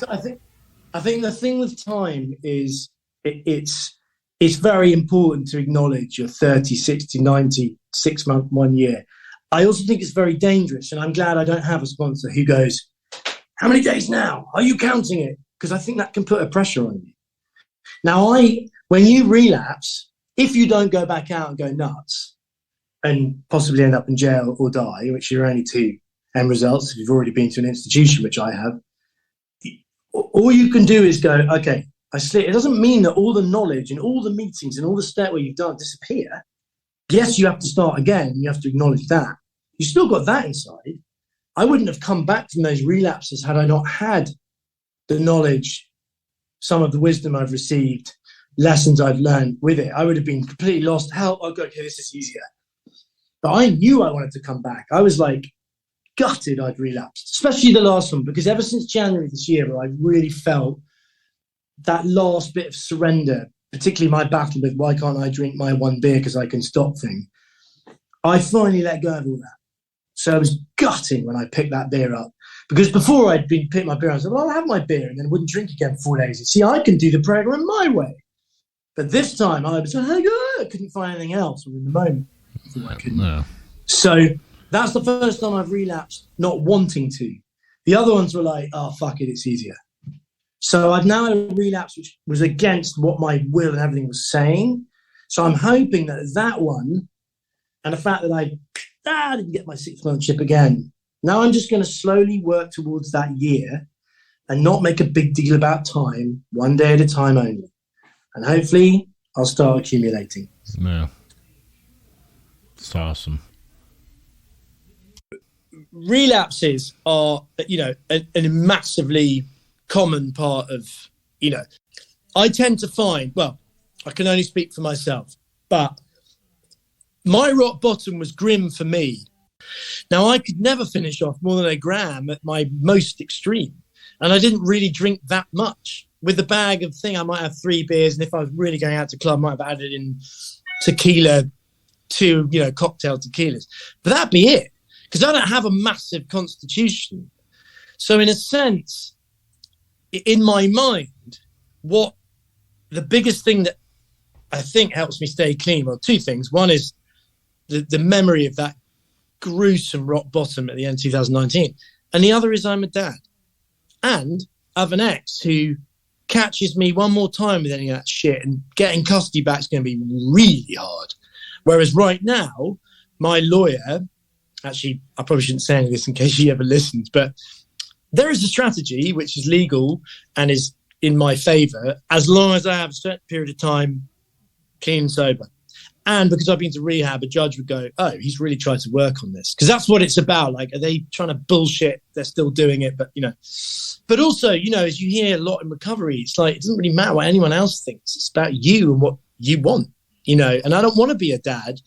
I think the thing with time is it's very important to acknowledge your 30, 60, 90, 6 month, 1 year. I also think it's very dangerous, and I'm glad I don't have a sponsor who goes, how many days now? Are you counting it? Because I think that can put a pressure on you. Now, when you relapse, if you don't go back out and go nuts and possibly end up in jail or die, which are only two end results if you've already been to an institution, which I have, all you can do is go, okay, I slip. It doesn't mean that all the knowledge and all the meetings and all the step where you've done disappear. Yes, you have to start again. You have to acknowledge that. You still got that inside. I wouldn't have come back from those relapses had I not had the knowledge, some of the wisdom I've received, lessons I've learned with it. I would have been completely lost. Help, oh, okay, this is easier. But I knew I wanted to come back. I was like gutted I'd relapsed, especially the last one, because ever since January this year, where I really felt that last bit of surrender, particularly my battle with why can't I drink my one beer because I can stop thing, I finally let go of all that. So I was gutting when I picked that beer up, because before I'd been picked my beer, I said, well, I'll have my beer and then wouldn't drink again for 4 days. And see, I can do the program my way. But this time I was like, I couldn't find anything else in the moment. I couldn't. No. So that's the first time I've relapsed not wanting to. The other ones were like, oh, fuck it, it's easier. So I've now had a relapse which was against what my will and everything was saying. So I'm hoping that one, and the fact that I didn't get my 6 month chip again, now I'm just going to slowly work towards that year and not make a big deal about time, one day at a time only. And hopefully I'll start accumulating. Yeah. It's awesome. Relapses are, a massively common part of, I tend to find, well, I can only speak for myself, but my rock bottom was grim for me. Now, I could never finish off more than a gram at my most extreme, and I didn't really drink that much. With the bag of thing, I might have 3 beers, and if I was really going out to club, I might have added in tequila, 2, cocktail tequilas. But that'd be it, because I don't have a massive constitution. So in a sense, in my mind, what the biggest thing that I think helps me stay clean, well, 2 things. One is the memory of that gruesome rock bottom at the end of 2019. And the other is I'm a dad. And I have an ex who catches me one more time with any of that shit, and getting custody back is going to be really hard. Whereas right now, my lawyer, actually, I probably shouldn't say any of this in case she ever listens, but there is a strategy which is legal and is in my favor as long as I have a certain period of time clean and sober. And because I've been to rehab, a judge would go, oh, he's really tried to work on this. Because that's what it's about. Like, are they trying to bullshit? They're still doing it, but, But also, as you hear a lot in recovery, it's like, it doesn't really matter what anyone else thinks. It's about you and what you want, And I don't want to be a dad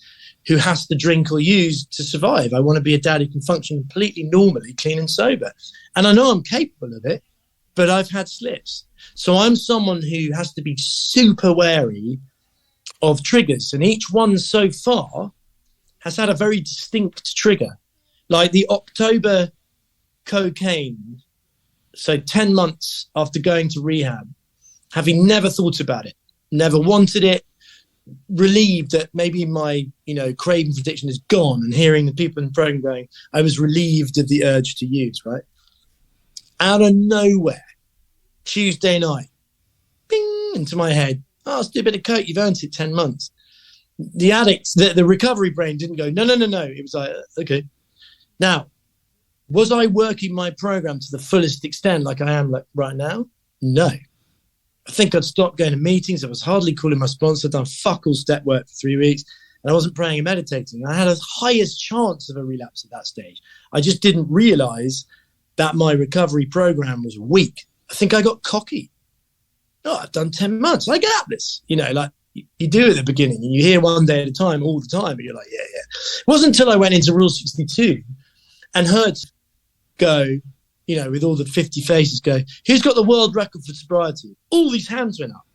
who has to drink or use to survive. I want to be a dad who can function completely normally, clean and sober. And I know I'm capable of it, but I've had slips. So I'm someone who has to be super wary of triggers, and each one so far has had a very distinct trigger. Like the October cocaine, so 10 months after going to rehab, having never thought about it, never wanted it, relieved that maybe my craving for addiction is gone, and hearing the people in the program going, I was relieved of the urge to use, right? Out of nowhere, Tuesday night, bing, into my head, Oh, let's do a bit of coke. You've earned it 10 months. The addicts, the recovery brain didn't go, no. It was like, okay. Now, was I working my program to the fullest extent like I am like right now? No. I think I'd stopped going to meetings. I was hardly calling my sponsor. I'd done fuck all step work for 3 weeks. And I wasn't praying and meditating. I had a highest chance of a relapse at that stage. I just didn't realize that my recovery program was weak. I think I got cocky. Oh, I've done 10 months. I got this. You know, like you do at the beginning and you hear one day at a time all the time. And you're like, yeah. It wasn't until I went into Rule 62 and heard go, you know, with all the 50 faces go, who's got the world record for sobriety? All these hands went up.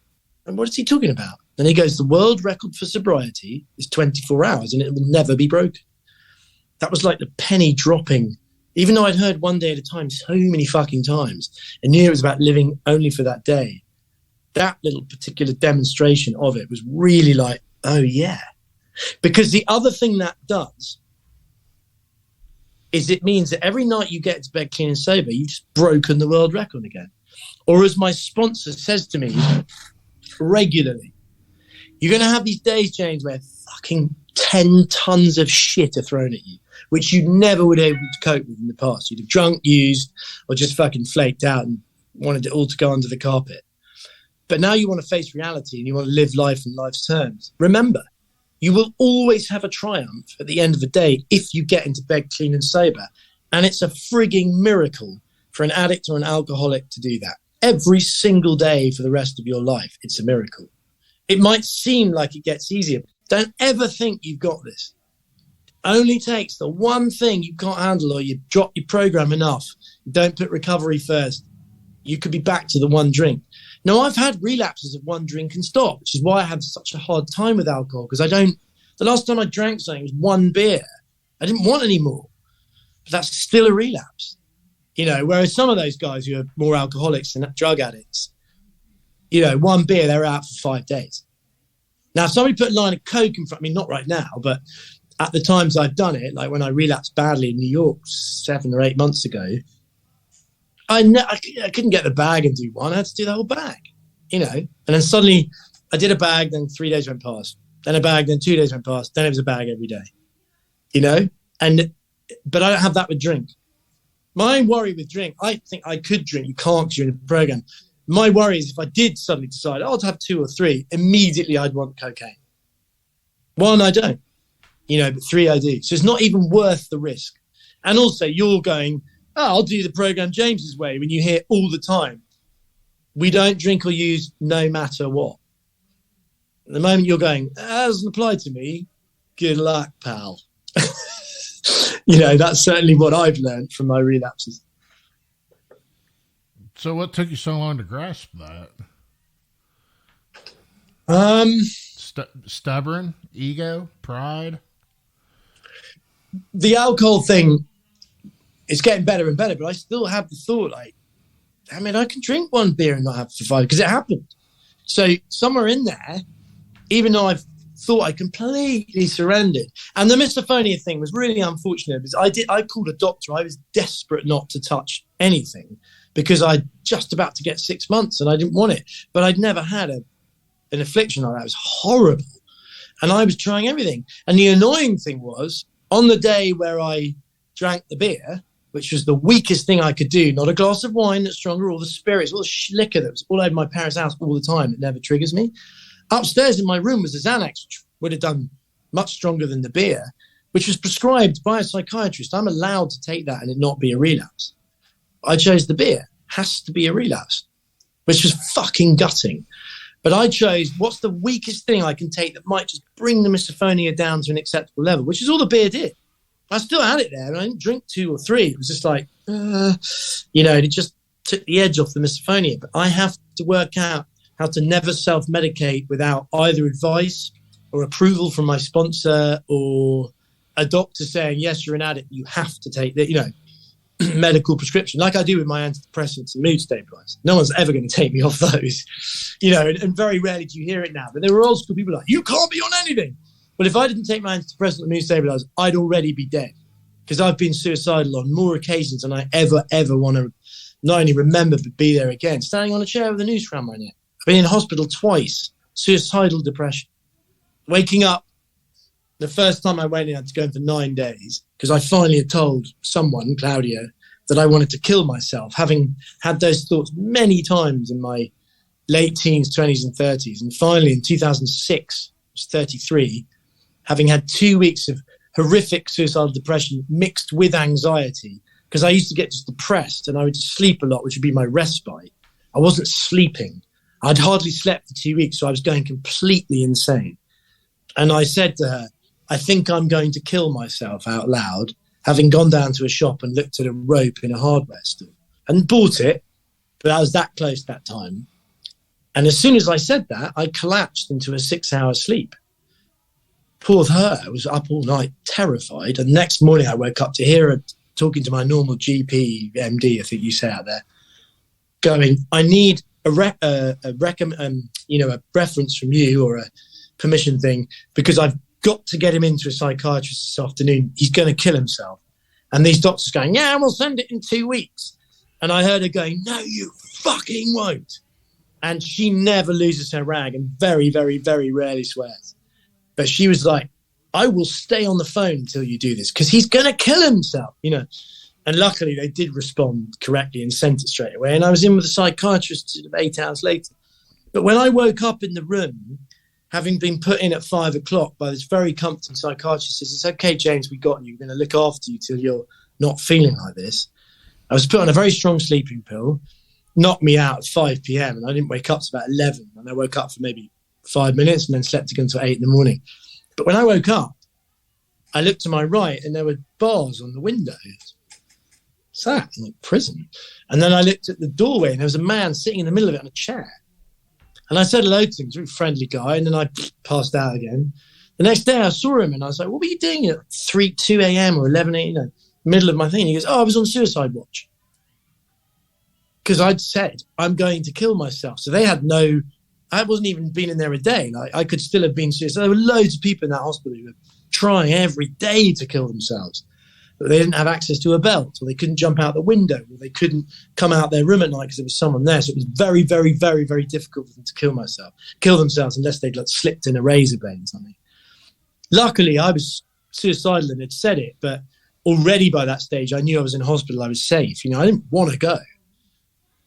And what is he talking about? And he goes, the world record for sobriety is 24 hours and it will never be broken. That was like the penny dropping. Even though I'd heard one day at a time so many fucking times and knew it was about living only for that day, that little particular demonstration of it was really like, oh yeah. Because the other thing that does is it means that every night you get to bed clean and sober, you've just broken the world record again. Or as my sponsor says to me regularly, you're going to have these days, James, where fucking 10 tons of shit are thrown at you, which you never would have been able to cope with in the past. You'd have drunk, used, or just fucking flaked out and wanted it all to go under the carpet. But now you want to face reality and you want to live life in life's terms. Remember, you will always have a triumph at the end of the day if you get into bed clean and sober. And it's a frigging miracle for an addict or an alcoholic to do that. Every single day for the rest of your life, it's a miracle. It might seem like it gets easier. Don't ever think you've got this. It only takes the one thing you can't handle or you drop your program enough. You don't put recovery first. You could be back to the one drink. Now, I've had relapses of one drink and stop, which is why I have such a hard time with alcohol, because the last time I drank something was one beer. I didn't want any more. But that's still a relapse. You know, whereas some of those guys who are more alcoholics than drug addicts, you know, one beer, they're out for 5 days. Now, if somebody put a line of coke in front of me, not right now, but at the times I've done it, like when I relapsed badly in New York 7 or 8 months ago, I couldn't get the bag and do one. I had to do the whole bag, you know. And then suddenly I did a bag, then 3 days went past. Then a bag, then 2 days went past. Then it was a bag every day, you know. But I don't have that with drink. My worry with drink, I think I could drink. You can't during the program. My worry is if I did suddenly decide, I'll have 2 or 3, immediately I'd want cocaine. 1, I don't, you know, but 3 I do. So it's not even worth the risk. And also you're going, I'll do the program James's way, when you hear all the time, we don't drink or use no matter what. At the moment you're going, that doesn't apply to me. Good luck, pal. You know, that's certainly what I've learned from my relapses. So what took you so long to grasp that? Stubborn, ego, pride? The alcohol thing is getting better and better, but I still have the thought like, I mean, I can drink one beer and not have to fight because it happened. So somewhere in there, even though I've thought I completely surrendered, and the misophonia thing was really unfortunate because I called a doctor. I was desperate not to touch anything because I'd just about to get 6 months and I didn't want it, but I'd never had an affliction like that. It was horrible. And I was trying everything. And the annoying thing was on the day where I drank the beer, which was the weakest thing I could do, not a glass of wine that's stronger, all the spirits, all the liquor that was all over my parents' house all the time. It never triggers me. Upstairs in my room was a Xanax, which would have done much stronger than the beer, which was prescribed by a psychiatrist. I'm allowed to take that and it not be a relapse. I chose the beer. Has to be a relapse, which was fucking gutting. But I chose what's the weakest thing I can take that might just bring the misophonia down to an acceptable level, which is all the beer did. I still had it there, and I didn't drink 2 or 3. It was just like, you know, it just took the edge off the misophonia. But I have to work out how to never self-medicate without either advice or approval from my sponsor or a doctor saying, yes, you're an addict, you have to take that, you know, medical prescription, like I do with my antidepressants and mood stabilizers. No one's ever going to take me off those, you know, and very rarely do you hear it now. But there were old school people like, you can't be on anything. Well, if I didn't take my antidepressant and mood stabilizers, I'd already be dead because I've been suicidal on more occasions than I ever want to not only remember, but be there again. Standing on a chair with a noose around my neck. I've been in hospital twice suicidal depression. Waking up, the first time I went in, I had to go in for 9 days because I finally had told someone, Claudio, that I wanted to kill myself, having had those thoughts many times in my late teens, 20s and 30s. And finally in 2006, I was 33, having had 2 weeks of horrific suicidal depression mixed with anxiety, because I used to get just depressed and I would just sleep a lot, which would be my respite. I wasn't sleeping. I'd hardly slept for 2 weeks, so I was going completely insane. And I said to her, I think I'm going to kill myself out loud, having gone down to a shop and looked at a rope in a hardware store and bought it, but I was that close that time. And as soon as I said that, I collapsed into a 6-hour sleep. Poor her, I was up all night, terrified. And the next morning I woke up to hear her talking to my normal GP, MD, I think you say out there, going, I need a reference from you or a permission thing, because I've got to get him into a psychiatrist this afternoon. He's going to kill himself. And these doctors going, yeah, we'll send it in 2 weeks. And I heard her going, no, you fucking won't. And she never loses her rag and very, very, very rarely swears. But she was like, I will stay on the phone until you do this because he's going to kill himself, you know. And luckily they did respond correctly and sent it straight away. And I was in with a psychiatrist 8 hours later. But when I woke up in the room, having been put in at 5 o'clock by this very comforting psychiatrist, says, it's okay, James, we got you. We're going to look after you till you're not feeling like this. I was put on a very strong sleeping pill, knocked me out at 5 p.m. and I didn't wake up till about 11. And I woke up for maybe 5 minutes and then slept again until 8 in the morning. But when I woke up, I looked to my right and there were bars on the windows. What's that? Like prison. And then I looked at the doorway and there was a man sitting in the middle of it on a chair. And I said hello to him. He was a very friendly guy. And then I passed out again. The next day I saw him and I was like, what were you doing at 2 a.m. or 11 a.m., you know, middle of my thing? He goes, oh, I was on suicide watch. Because I'd said, I'm going to kill myself. So they had no, I wasn't even been in there a day. Like, I could still have been suicidal. There were loads of people in that hospital who were trying every day to kill themselves. But they didn't have access to a belt, or they couldn't jump out the window, or they couldn't come out their room at night because there was someone there. So it was very, very, very, very difficult for them to kill themselves unless they'd like slipped in a razor blade or something. Luckily, I was suicidal and had said it, but already by that stage, I knew I was in hospital. I was safe. You know, I didn't want to go.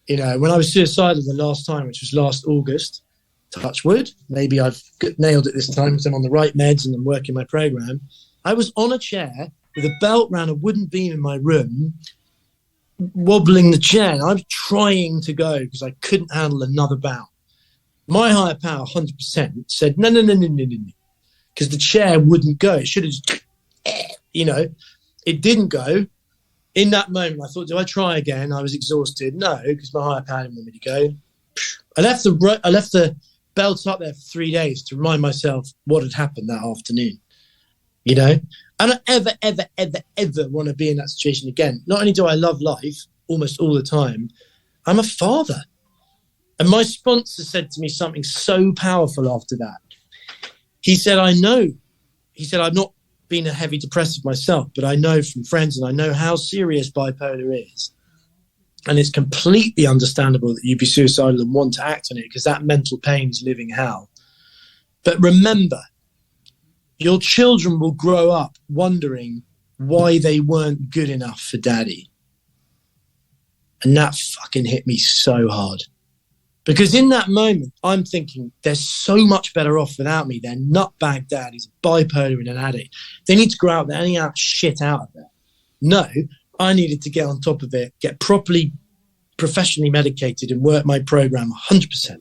You know, when I was suicidal the last time, which was last August, touch wood, maybe I've nailed it this time because I'm on the right meds and I'm working my program. I was on a chair with a belt around a wooden beam in my room, wobbling the chair. And I was trying to go because I couldn't handle another bout. My higher power, 100%, said, no, because the chair wouldn't go. It should have just, you know, it didn't go. In that moment, I thought, do I try again? I was exhausted. No, because my higher power didn't want me to go. I left the belt up there for 3 days to remind myself what had happened that afternoon. You know, I don't ever want to be in that situation again. Not only do I love life almost all the time, I'm a father. And my sponsor said to me something so powerful after that. He said, I know. He said, I've not been a heavy depressive myself, but I know from friends and I know how serious bipolar is. And it's completely understandable that you'd be suicidal and want to act on it because that mental pain is living hell. But remember, your children will grow up wondering why they weren't good enough for daddy. And that fucking hit me so hard. Because in that moment, I'm thinking, they're so much better off without me. They're nutbag dad. He's a bipolar and an addict. They need to grow out there and get shit out of there. No, I needed to get on top of it, get properly professionally medicated and work my program 100%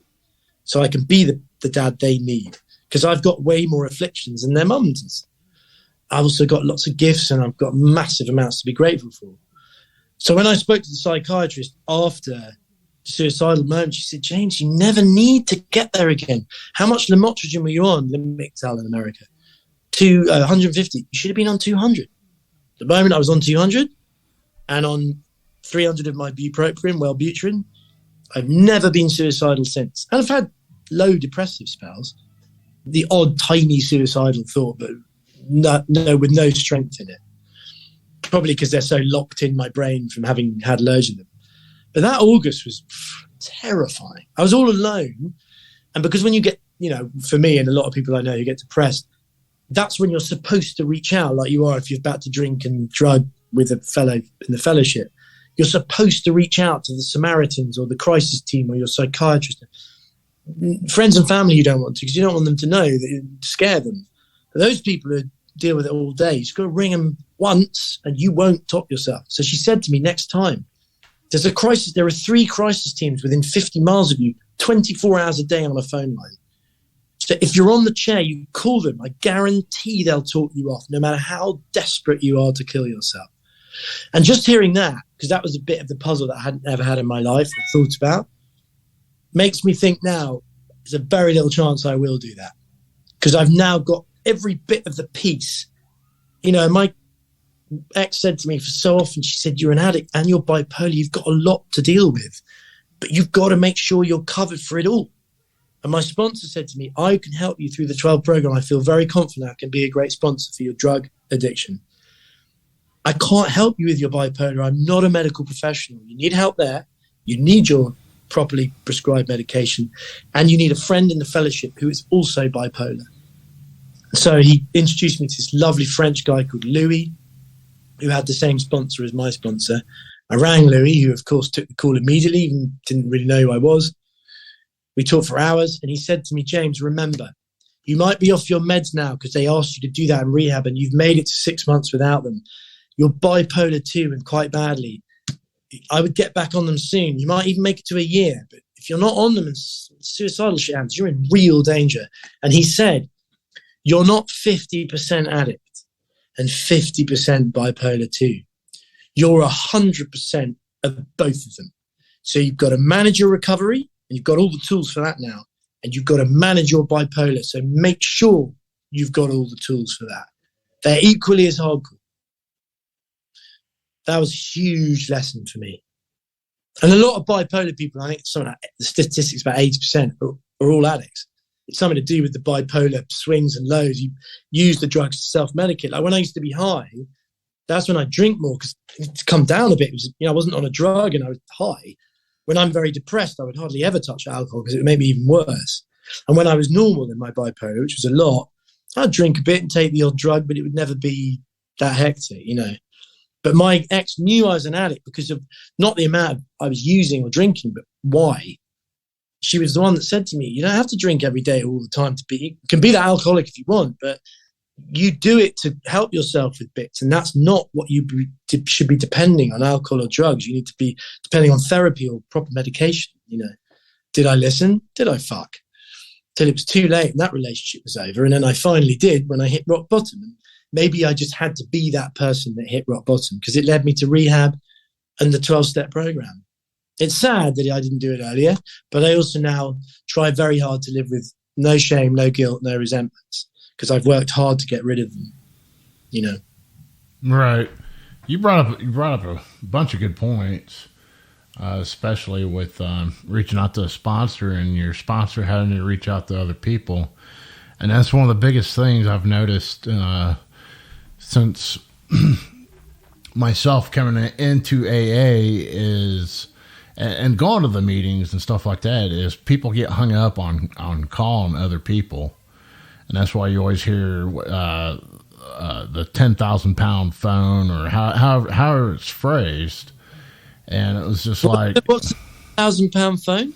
so I can be the dad they need. Because I've got way more afflictions than their mums. I've also got lots of gifts and I've got massive amounts to be grateful for. So when I spoke to the psychiatrist after the suicidal moment, she said, James, you never need to get there again. How much lamotrigine were you on? Lamictal in America. 150. You should have been on 200. The moment I was on 200 and on 300 of my bupropion, Wellbutrin, I've never been suicidal since. And I've had low depressive spells. The odd tiny suicidal thought, but no, with no strength in it. Probably because they're so locked in my brain from having had loads of them. But that August was terrifying. I was all alone. And because when you get for me and a lot of people I know who get depressed, that's when you're supposed to reach out, like you are if you're about to drink and drug with a fellow in the fellowship. You're supposed to reach out to the Samaritans or the crisis team or your psychiatrist. Friends and family you don't want to, because you don't want them to know that you scare them. But those people who deal with it all day, you just got to ring them once and you won't top yourself. So she said to me, next time, there are 3 crisis teams within 50 miles of you, 24 hours a day on a phone line. So if you're on the chair, you call them. I guarantee they'll talk you off, no matter how desperate you are to kill yourself. And just hearing that, because that was a bit of the puzzle that I hadn't ever had in my life or thought about, makes me think now there's a very little chance I will do that. Because I've now got every bit of the piece. My ex said to me so often, she said, you're an addict and you're bipolar. You've got a lot to deal with, but you've got to make sure you're covered for it all. And my sponsor said to me, I can help you through the 12 program. I feel very confident I can be a great sponsor for your drug addiction. I can't help you with your bipolar. I'm not a medical professional. You need help there. You need your properly prescribed medication. And you need a friend in the fellowship who is also bipolar. So he introduced me to this lovely French guy called Louis, who had the same sponsor as my sponsor. I rang Louis, who of course took the call immediately and didn't really know who I was. We talked for hours and he said to me, James, remember, you might be off your meds now because they asked you to do that in rehab and you've made it to 6 months without them. You're bipolar too, and quite badly. I would get back on them soon. You might even make it to a year, but if you're not on them and suicidal shit happens, you're in real danger. And he said, you're not 50% addict and 50% bipolar too. You're 100% of both of them. So you've got to manage your recovery, and you've got all the tools for that now, and you've got to manage your bipolar. So make sure you've got all the tools for that. They're equally as hardcore. That was a huge lesson for me. And a lot of bipolar people, I think the statistics about 80% are all addicts. It's something to do with the bipolar swings and lows. You use the drugs to self-medicate. Like when I used to be high, that's when I drink more because it's come down a bit. It was, I wasn't on a drug and I was high. When I'm very depressed, I would hardly ever touch alcohol because it would make me even worse. And when I was normal in my bipolar, which was a lot, I'd drink a bit and take the odd drug, but it would never be that hectic, But my ex knew I was an addict because of not the amount I was using or drinking, but why. She was the one that said to me, you don't have to drink every day all the time to be, you can be that alcoholic if you want, but you do it to help yourself with bits. And that's not what you should be depending on, alcohol or drugs. You need to be depending on therapy or proper medication. Did I listen? Did I fuck? Till it was too late and that relationship was over. And then I finally did when I hit rock bottom. And maybe I just had to be that person that hit rock bottom because it led me to rehab and the 12-step program. It's sad that I didn't do it earlier, but I also now try very hard to live with no shame, no guilt, no resentments because I've worked hard to get rid of them, Right. You brought up a bunch of good points, especially with reaching out to a sponsor and your sponsor having to reach out to other people. And that's one of the biggest things I've noticed since myself coming into AA is, and going to the meetings and stuff like that, is people get hung up on calling other people. And that's why you always hear the 10,000 pound phone or how it's phrased. And it was just like, what's a 1,000 pound phone?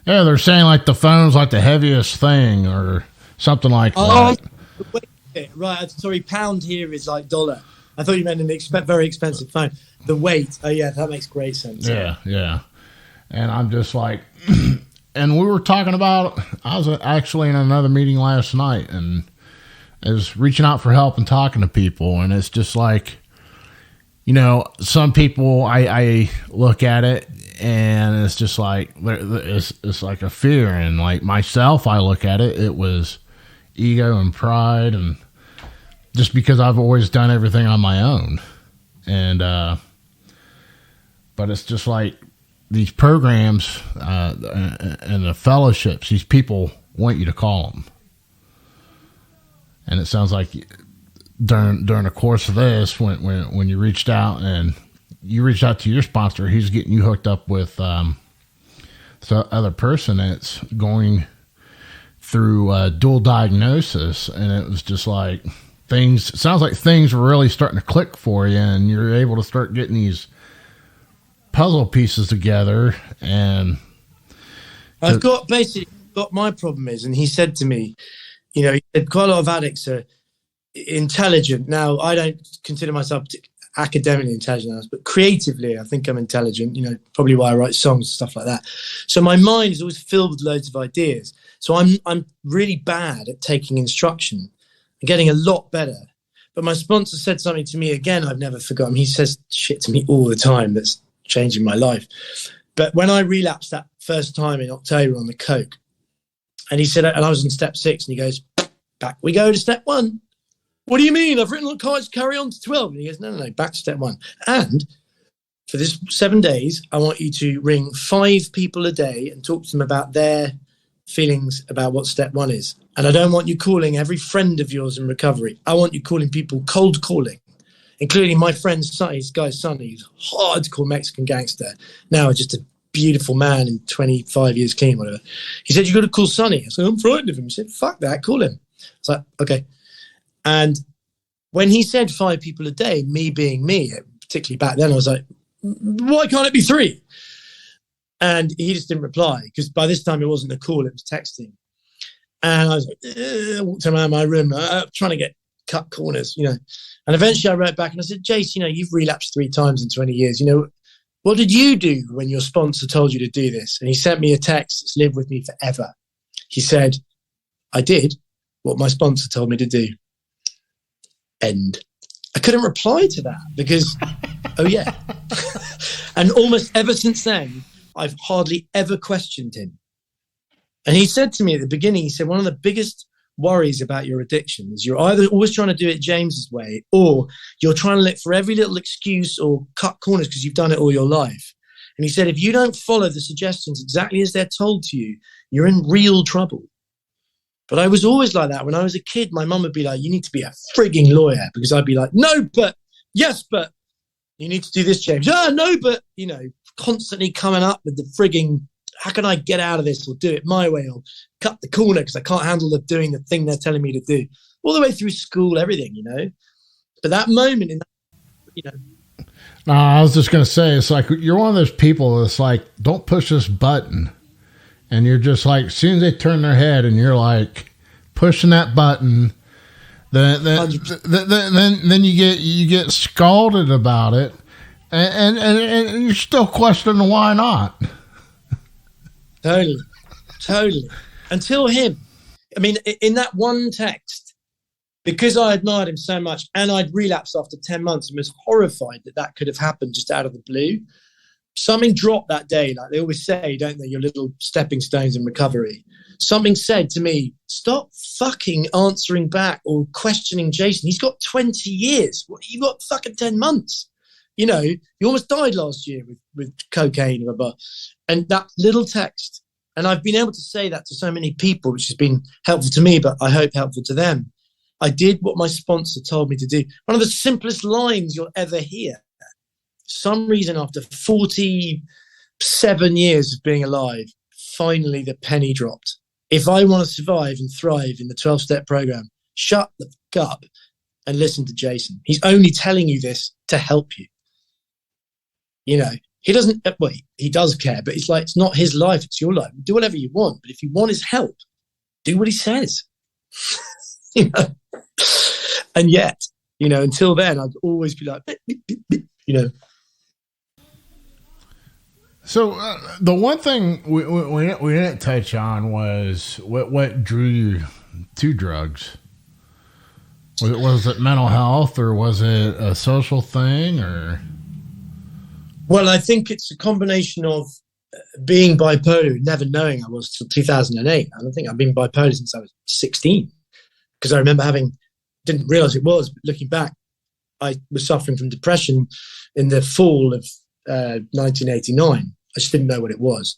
Yeah, they're saying like the phone's like the heaviest thing or something like that. Right. Sorry, pound here is like dollar. I thought you meant an very expensive phone. The weight. Oh, yeah, that makes great sense. Yeah. And I'm just like, and we were talking about, I was actually in another meeting last night and I was reaching out for help and talking to people. And it's just like, some people, I look at it and it's just like, it's like a fear. And like myself, I look at it, it was ego and pride, and just because I've always done everything on my own. And but it's just like these programs and the fellowships, these people want you to call them. And it sounds like during the course of this, when you reached out and you reached out to your sponsor, he's getting you hooked up with some other person that's going through dual diagnosis, and it was just like sounds like things were really starting to click for you, and you're able to start getting these puzzle pieces together. And I've got my problem is, and he said to me, you know, he said quite a lot of addicts are intelligent. Now, I don't consider myself academically intelligent, but creatively, I think I'm intelligent, you know, probably why I write songs and stuff like that. So my mind is always filled with loads of ideas. So I'm really bad at taking instruction and getting a lot better. But my sponsor said something to me again, I've never forgotten. He says shit to me all the time that's changing my life. But when I relapsed that first time in October on the coke, and he said, and I was in step 6, and he goes, back we go to step 1. What do you mean? I've written on cards, carry on to 12. And he goes, no, back to step 1. And for this 7 days, I want you to ring 5 people a day and talk to them about their feelings about what step 1 is. And I don't want you calling every friend of yours in recovery. I want you calling people cold calling, including my friend's son, his guy's son, he's hardcore Mexican gangster. Now just a beautiful man in 25 years clean, whatever. He said, you got to call Sonny. I said, I'm frightened of him. He said, fuck that, call him. I was like, okay. And when he said 5 people a day, me being me, particularly back then, I was like, why can't it be 3? And he just didn't reply, because by this time it wasn't a call, it was texting. And I was like, walked around my room, trying to get cut corners, you know. And eventually I wrote back and I said, Jace, you know, you've relapsed 3 times in 20 years. You know, what did you do when your sponsor told you to do this? And he sent me a text that's lived with me forever. He said, I did what my sponsor told me to do. End. I couldn't reply to that because, oh yeah. And almost ever since then, I've hardly ever questioned him. And he said to me at the beginning, he said, one of the biggest worries about your addiction is you're either always trying to do it James's way, or you're trying to look for every little excuse or cut corners because you've done it all your life. And he said, if you don't follow the suggestions exactly as they're told to you, you're in real trouble. But I was always like that. When I was a kid, my mum would be like, you need to be a frigging lawyer, because I'd be like, no, but, yes, but, you need to do this, James. No, but, you know, constantly coming up with the frigging, how can I get out of this, or do it my way, or cut the corner because I can't handle doing the thing they're telling me to do. All the way through school, everything, you know. But that moment in that, you know. No, I was just going to say, it's like you're one of those people that's like, don't push this button. And you're just like, as soon as they turn their head and you're like pushing that button, then you get scalded about it, and you're still questioning why not. Totally. Until him. I mean, in that one text, because I admired him so much, and I'd relapsed after 10 months and was horrified that could have happened just out of the blue. Something dropped that day, like they always say, don't they, your little stepping stones in recovery. Something said to me, stop fucking answering back or questioning Jason. He's got 20 years. You've got fucking 10 months. You know, you almost died last year with cocaine, blah, blah. And that little text, and I've been able to say that to so many people, which has been helpful to me, but I hope helpful to them. I did what my sponsor told me to do. One of the simplest lines you'll ever hear. Some reason after 47 years of being alive, finally the penny dropped. If I want to survive and thrive in the 12-step program, shut the fuck up and listen to Jason. He's only telling you this to help you. You know, he doesn't, well, he does care, but it's like, it's not his life, it's your life. Do whatever you want, but if you want his help, do what he says. You know? And yet, you know, until then, I'd always be like, you know. So the one thing we didn't touch on was what drew you to drugs. Was it mental health, or was it a social thing, or? Well, I think it's a combination of being bipolar, never knowing I was till 2008. I don't think I've been bipolar since I was 16, because I remember didn't realize it was, but looking back, I was suffering from depression in the fall of 1989. I just didn't know what it was.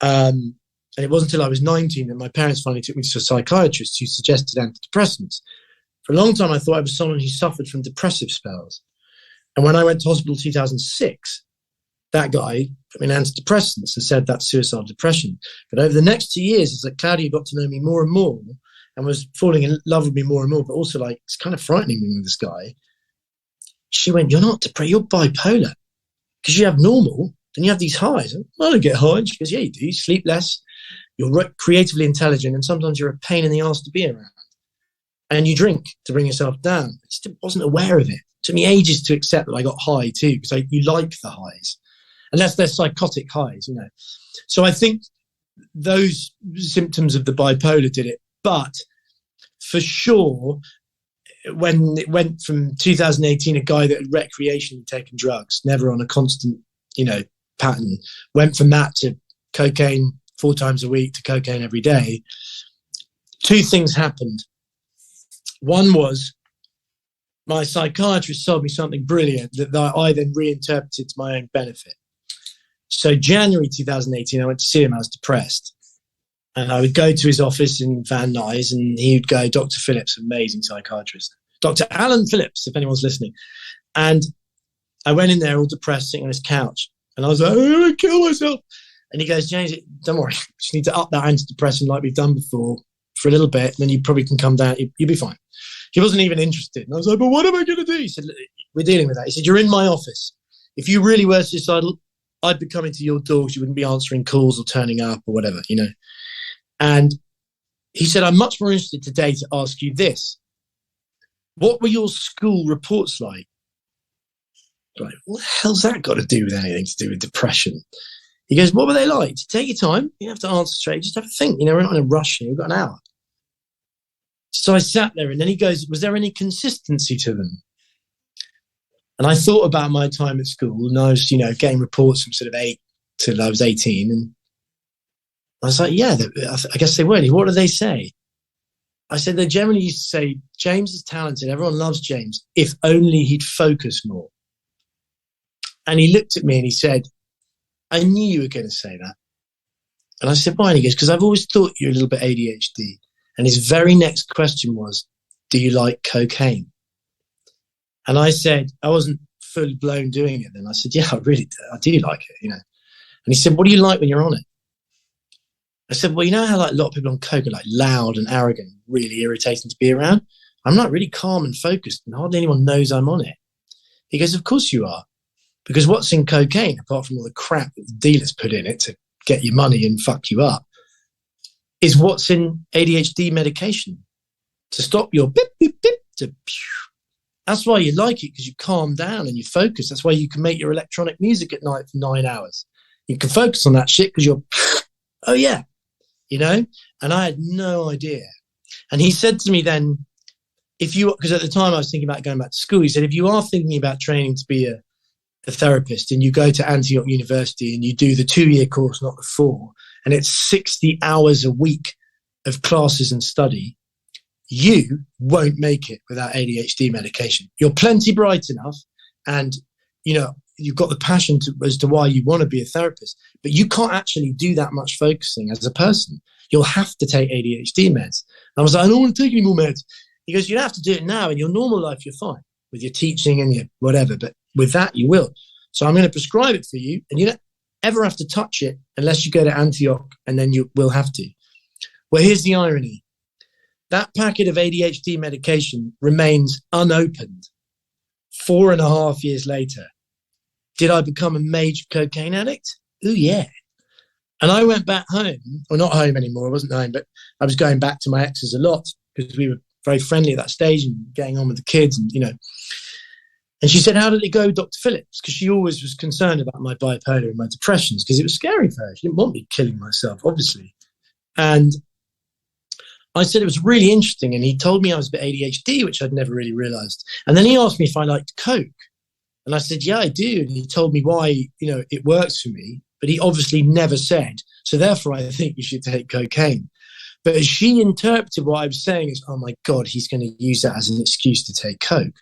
And it wasn't until I was 19 that my parents finally took me to a psychiatrist who suggested antidepressants. For a long time, I thought I was someone who suffered from depressive spells. And when I went to hospital in 2006, that guy put me on antidepressants and said that's suicidal depression. But over the next 2 years, it's like Claudia got to know me more and more and was falling in love with me more and more, but also like, it's kind of frightening me with this guy. She went, you're not depressed, you're bipolar. Because you have normal, then you have these highs. I don't get high. And she goes, yeah, you do. You sleep less. You're creatively intelligent, and sometimes you're a pain in the ass to be around. And you drink to bring yourself down. I just wasn't aware of it. It took me ages to accept that I got high too, because you like the highs. Unless they're psychotic highs, you know. So I think those symptoms of the bipolar did it. But for sure, when it went from 2018, a guy that had recreationally taken drugs, never on a constant, you know, pattern, went from that to cocaine 4 times a week to cocaine every day. 2 things happened. One was my psychiatrist told me something brilliant that I then reinterpreted to my own benefit. So January 2018, I went to see him. I was depressed. And I would go to his office in Van Nuys, and he would go, Dr. Phillips, amazing psychiatrist. Dr. Alan Phillips, if anyone's listening. And I went in there all depressed, sitting on his couch. And I was like, I'm going to kill myself. And he goes, James, don't worry. You just need to up that antidepressant like we've done before for a little bit. And then you probably can come down. You'll be fine. He wasn't even interested. And I was like, but what am I going to do? He said, we're dealing with that. He said, you're in my office. If you really were suicidal, I'd be coming to your doors. You wouldn't be answering calls or turning up or whatever, you know. And he said, I'm much more interested today to ask you this. What were your school reports like? Like, what the hell's that got to do with anything to do with depression? He goes, what were they like? Take your time. You don't have to answer straight. Just have a think. You know, we're not in a rush here. We've got an hour. So I sat there, and then he goes, was there any consistency to them? And I thought about my time at school, and I was, you know, getting reports from sort of 8 till I was 18. And I was like, yeah, I guess they were. What do they say? I said, they generally used to say, James is talented. Everyone loves James. If only he'd focus more. And he looked at me and he said, I knew you were going to say that. And I said, why? And he goes, because I've always thought you're a little bit ADHD. And his very next question was, do you like cocaine? And I said, I wasn't full blown doing it then. I said, yeah, I do like it, you know. And he said, what do you like when you're on it? I said, well, you know how like a lot of people on coke are like loud and arrogant, really irritating to be around? I'm not really calm and focused, and hardly anyone knows I'm on it. He goes, of course you are. Because what's in cocaine, apart from all the crap that the dealers put in it to get your money and fuck you up, is what's in ADHD medication to stop your beep, beep, beep, to pew. That's why you like it, because you calm down and you focus. That's why you can make your electronic music at night for 9 hours. You can focus on that shit because you're, oh yeah, you know? And I had no idea. And he said to me then, because at the time I was thinking about going back to school, he said, if you are thinking about training to be a therapist and you go to Antioch University and you do the 2-year course, not the 4, and it's 60 hours a week of classes and study, you won't make it without ADHD medication. You're plenty bright enough and, you know, you've got the passion as to why you want to be a therapist, but you can't actually do that much focusing as a person. You'll have to take ADHD meds. And I was like, I don't want to take any more meds. He goes, you don't have to do it now. In your normal life, you're fine with your teaching and your whatever, but with that, you will. So I'm going to prescribe it for you, and you don't ever have to touch it unless you go to Antioch, and then you will have to. Well, here's the irony. That packet of ADHD medication remains unopened 4.5 years later. Did I become a major cocaine addict? Oh, yeah. And I went back home, or not home anymore, I wasn't home, but I was going back to my exes a lot because we were very friendly at that stage and getting on with the kids and, you know. And she said, how did it go, Dr. Phillips? Because she always was concerned about my bipolar and my depressions because it was scary for her. She didn't want me killing myself, obviously. And I said it was really interesting. And he told me I was a bit ADHD, which I'd never really realized. And then he asked me if I liked Coke. And I said, yeah, I do. And he told me why, you know, it works for me. But he obviously never said, so therefore I think you should take cocaine. But as she interpreted what I was saying as, oh my God, he's going to use that as an excuse to take Coke.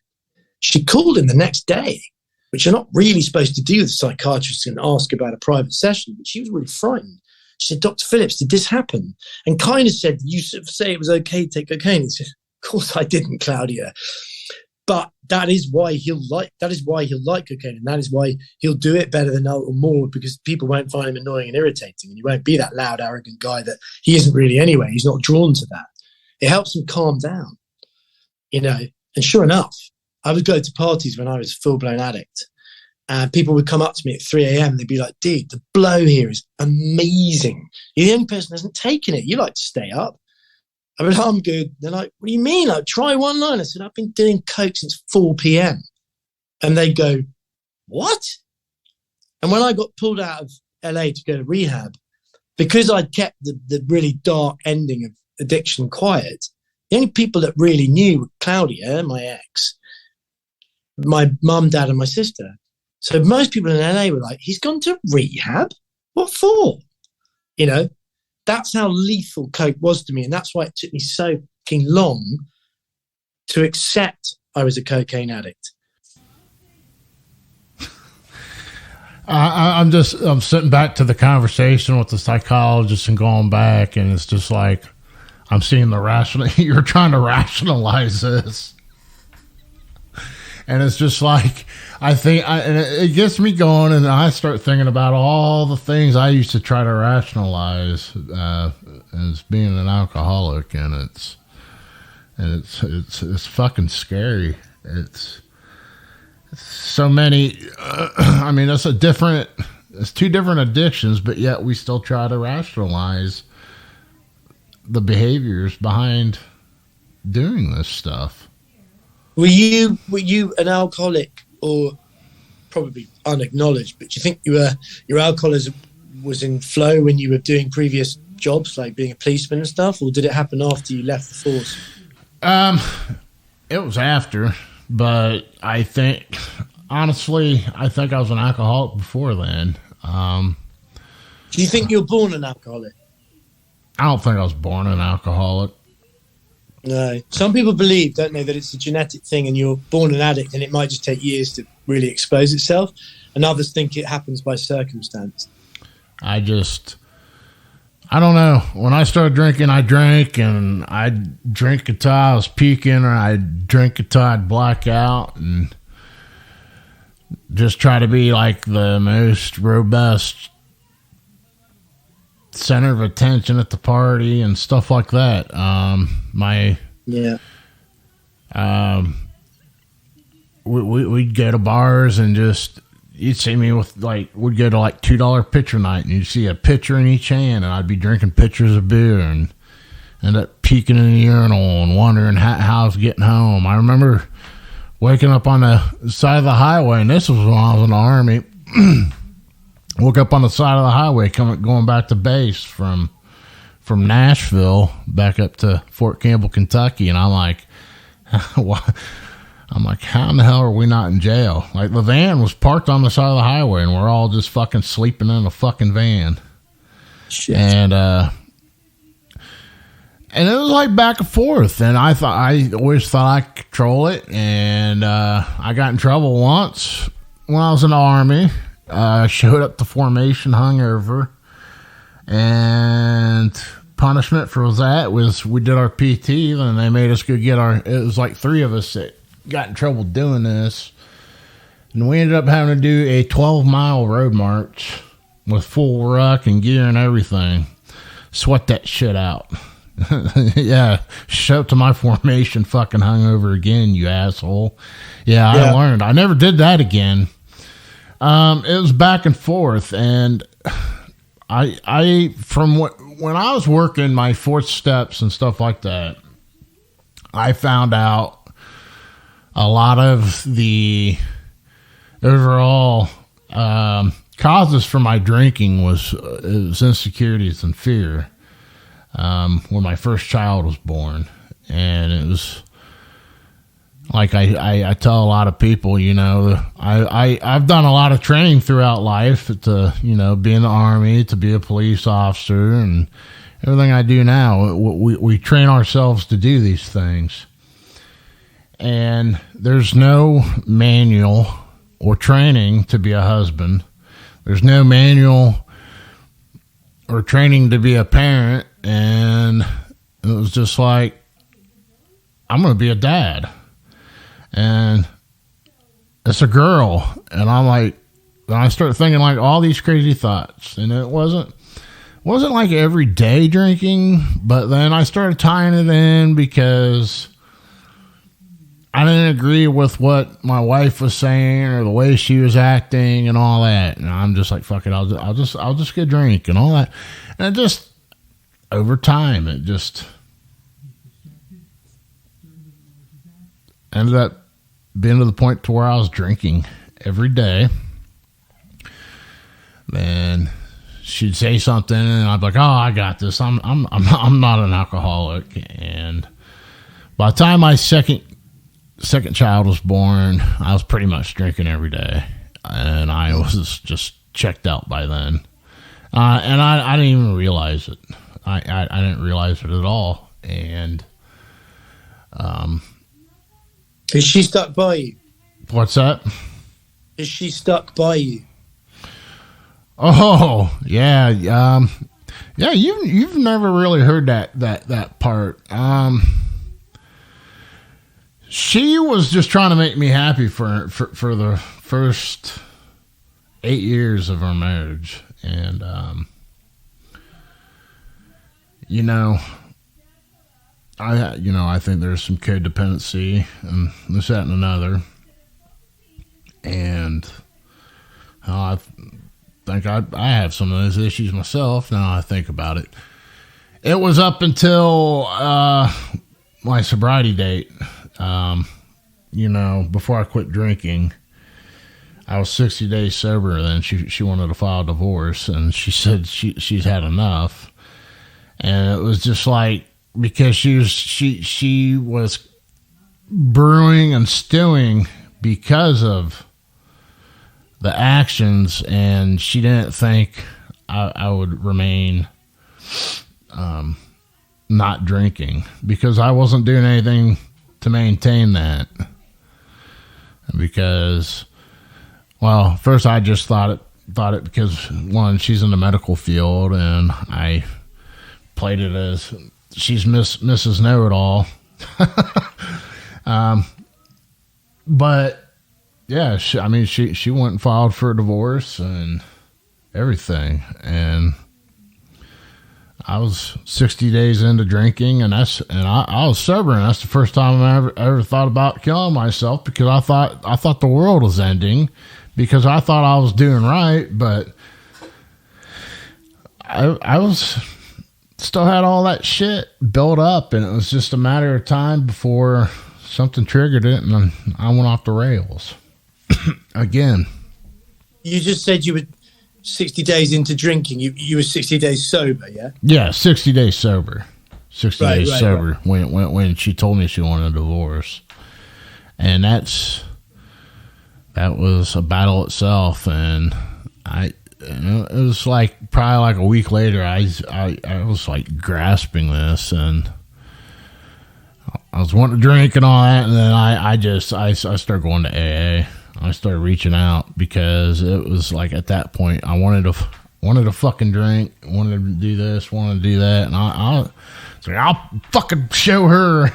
She called him the next day, which you're not really supposed to do with a psychiatrist and ask about a private session. But she was really frightened. She said, Dr. Phillips, did this happen? And kind of said, you say it was okay to take cocaine. He said, of course I didn't, Claudia. But that is why he'll like cocaine, and that is why he'll do it better than or more, because people won't find him annoying and irritating, and he won't be that loud, arrogant guy that he isn't really anyway. He's not drawn to that. It helps him calm down, you know. And sure enough, I would go to parties when I was a full-blown addict, and people would come up to me at 3 a.m. They'd be like, "Dude, the blow here is amazing. You're the only person who hasn't taken it. You like to stay up." I mean, I'm good. They're like, "What do you mean? Like, try one line." I said, "I've been doing coke since 4 p.m. And they go, "What?" And when I got pulled out of LA to go to rehab, because I'd kept the really dark ending of addiction quiet, the only people that really knew were Claudia, my ex, my mum, dad, and my sister. So most people in LA were like, "He's gone to rehab? What for?" You know? That's how lethal coke was to me, and that's why it took me so fucking long to accept I was a cocaine addict. I'm sitting back to the conversation with the psychologist and going back, and it's just like I'm seeing the rational. You're trying to rationalize this, and it's just like and it gets me going, and I start thinking about all the things I used to try to rationalize as being an alcoholic, and it's fucking scary. It's so many. I mean, it's two different addictions, but yet we still try to rationalize the behaviors behind doing this stuff. Were you an alcoholic, or probably unacknowledged, but do you think your alcoholism was in flow when you were doing previous jobs, like being a policeman and stuff, or did it happen after you left the force? It was after, but I think, honestly, I was an alcoholic before then. Do you think you were born an alcoholic? I don't think I was born an alcoholic. No. Some people believe, don't they, that it's a genetic thing and you're born an addict and it might just take years to really expose itself. And others think it happens by circumstance. I don't know. When I started drinking, I drank, and I'd drink until I was puking, or I'd drink until I'd black out, and just try to be like the most robust center of attention at the party and stuff like that. We'd go to bars and just, you'd see me with we'd go to $2 pitcher night, and you'd see a pitcher in each hand, and I'd be drinking pitchers of beer and end up peeking in the urinal and wondering how I was getting home. I remember waking up on the side of the highway, and this was when I was in the Army. Woke up on the side of the highway going back to base from Nashville back up to Fort Campbell, Kentucky, and I'm like, how in the hell are we not in jail? Like, the van was parked on the side of the highway, and we're all just fucking sleeping in the fucking van. Shit. And it was like back and forth, and I always thought I could control it, and I got in trouble once when I was in the Army. Showed up to formation hungover, and punishment for that was we did our PT, and they made us go get it was like 3 of us that got in trouble doing this, and we ended up having to do a 12-mile road march with full ruck and gear and everything. Sweat that shit out. Yeah, show up to my formation fucking hungover again, you asshole. Yeah, I learned. I never did that again. It was back and forth, and when I was working my 4th steps and stuff like that, I found out a lot of the overall causes for my drinking was insecurities and fear. When my first child was born, and it was like I tell a lot of people, I've done a lot of training throughout life to, be in the Army, to be a police officer, and everything I do now. We train ourselves to do these things, and there's no manual or training to be a husband. There's no manual or training to be a parent, and it was just like, I'm going to be a dad. and it's a girl, and I'm like, and I start thinking like all these crazy thoughts, and it wasn't like everyday drinking, but then I started tying it in because I didn't agree with what my wife was saying or the way she was acting and all that, and I'm just like, fuck it, I'll just get a drink and all that, and it just over time it just ended up being to the point to where I was drinking every day. Then she'd say something, and I'd be like, "Oh, I got this. I'm not an alcoholic." And by the time my second child was born, I was pretty much drinking every day, and I was just checked out by then. And I didn't even realize it. I didn't realize it at all. And is she stuck by you? what's that? Is she stuck by you? Oh, yeah. Yeah, you've never really heard that part. She was just trying to make me happy for the first 8 years of our marriage. And, I think there's some codependency and this, that, and another. And I think I have some of those issues myself now I think about it. It was up until my sobriety date. Before I quit drinking, I was 60 days sober, and then she wanted to file a divorce, and she said she's had enough. And it was just like, because she was brewing and stewing because of the actions, and she didn't think I would remain not drinking because I wasn't doing anything to maintain that. Because, well, first I just thought it because, one, she's in the medical field, and I played it as she's Mrs. Know-It-All. But yeah, she went and filed for a divorce and everything, and I was 60 days into drinking, and I was sober, and that's the first time I ever thought about killing myself, because I thought the world was ending, because I thought I was doing right, but I was still had all that shit built up, and it was just a matter of time before something triggered it, and I went off the rails again. You just said you were 60 days into drinking. You were 60 days sober, yeah? Yeah, 60 days sober. 60 Right, days right, sober when she told me she wanted a divorce. And that was a battle itself, and it was like probably like a week later I was like grasping this, and I was wanting to drink and all that, and then I started going to AA. I started reaching out because it was like at that point I wanted to fucking drink, wanted to do this, wanted to do that, and I was like, I'll fucking show her.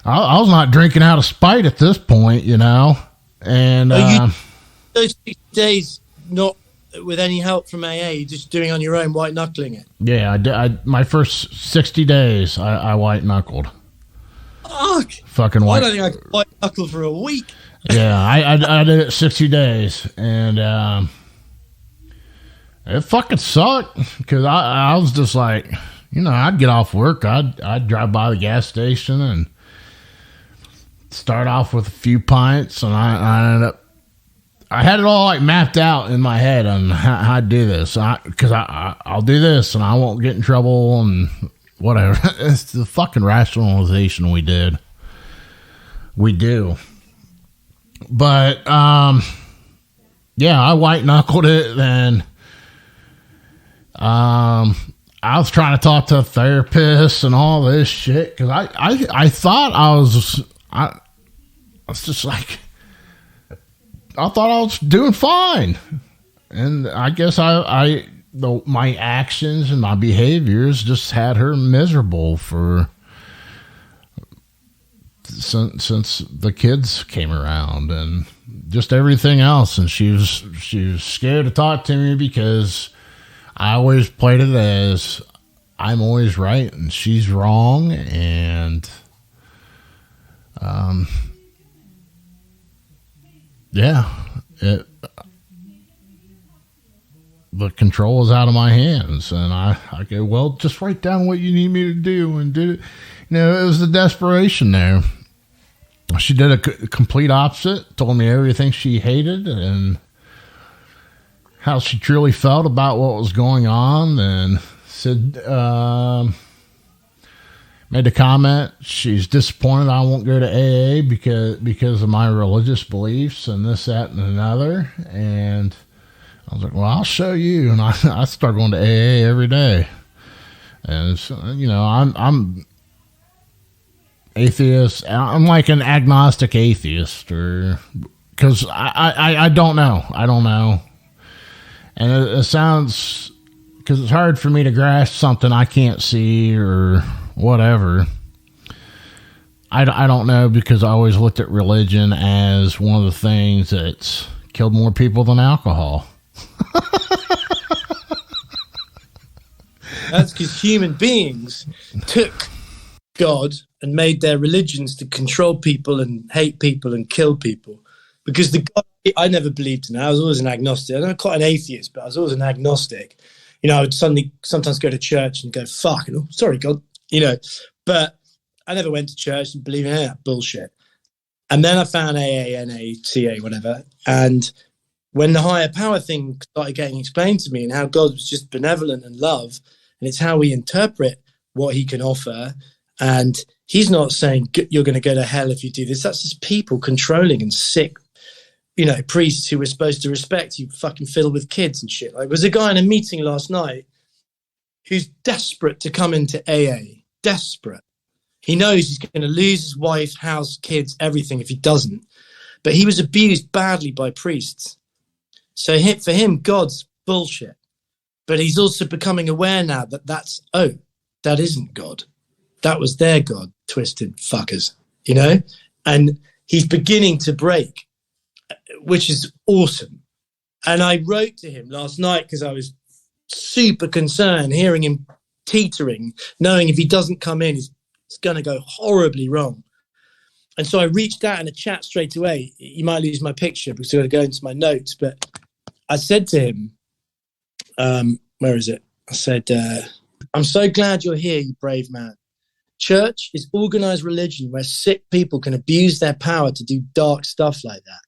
I was not drinking out of spite at this point, and those 60 days not with any help from AA, you're just doing on your own, white knuckling it. Yeah, my first 60 days I white knuckled. Fuck. Fucking white. I don't think I could white knuckle for a week. Yeah, I did it 60 days, and it fucking sucked, because I was just like, I'd get off work, I'd drive by the gas station and start off with a few pints, and I ended up, I had it all like mapped out in my head on how I'd do this, because I'll do this and I won't get in trouble and whatever. It's the fucking rationalization we do. But yeah, I white knuckled it. Then I was trying to talk to a therapist and all this shit, because I thought I was just like, I thought I was doing fine, and I guess my actions and my behaviors just had her miserable for since the kids came around and just everything else. And she was scared to talk to me because I always played it as I'm always right and she's wrong. And, the control is out of my hands. And I go, well, just write down what you need me to do and do it. It was the desperation there. She did a complete opposite, told me everything she hated and how she truly felt about what was going on, and said, made a comment, she's disappointed I won't go to AA because of my religious beliefs and this, that, and another. And I was like, well, I'll show you. And I start going to AA every day. And so, I'm atheist. I'm like an agnostic atheist, or because I don't know. I don't know. And it sounds, because it's hard for me to grasp something I can't see or whatever. I don't know, because I always looked at religion as one of the things that's killed more people than alcohol. That's because human beings took God and made their religions to control people and hate people and kill people. Because the God I never believed in, I was always an agnostic. I'm not quite an atheist, but I was always an agnostic. I would sometimes go to church and go, fuck, sorry, God, but I never went to church and believed in any of that bullshit. And then I found AA, NA, CA, whatever. And when the higher power thing started getting explained to me and how God was just benevolent and love, and it's how we interpret what he can offer. And he's not saying you're going to go to hell if you do this. That's just people controlling and sick, priests who were supposed to respect you, fucking fiddle with kids and shit. Like, there was a guy in a meeting last night who's desperate to come into AA. Desperate. He knows he's going to lose his wife, house, kids, everything if he doesn't. But he was abused badly by priests. So for him, God's bullshit. But he's also becoming aware now that that isn't God. That was their God, twisted fuckers, And he's beginning to break, which is awesome. And I wrote to him last night because I was super concerned, hearing him teetering, knowing if he doesn't come in, it's going to go horribly wrong. And so I reached out in a chat straight away. You might lose my picture because I've got to go into my notes. But I said to him, where is it? I said, I'm so glad you're here, you brave man. Church is organized religion where sick people can abuse their power to do dark stuff like that.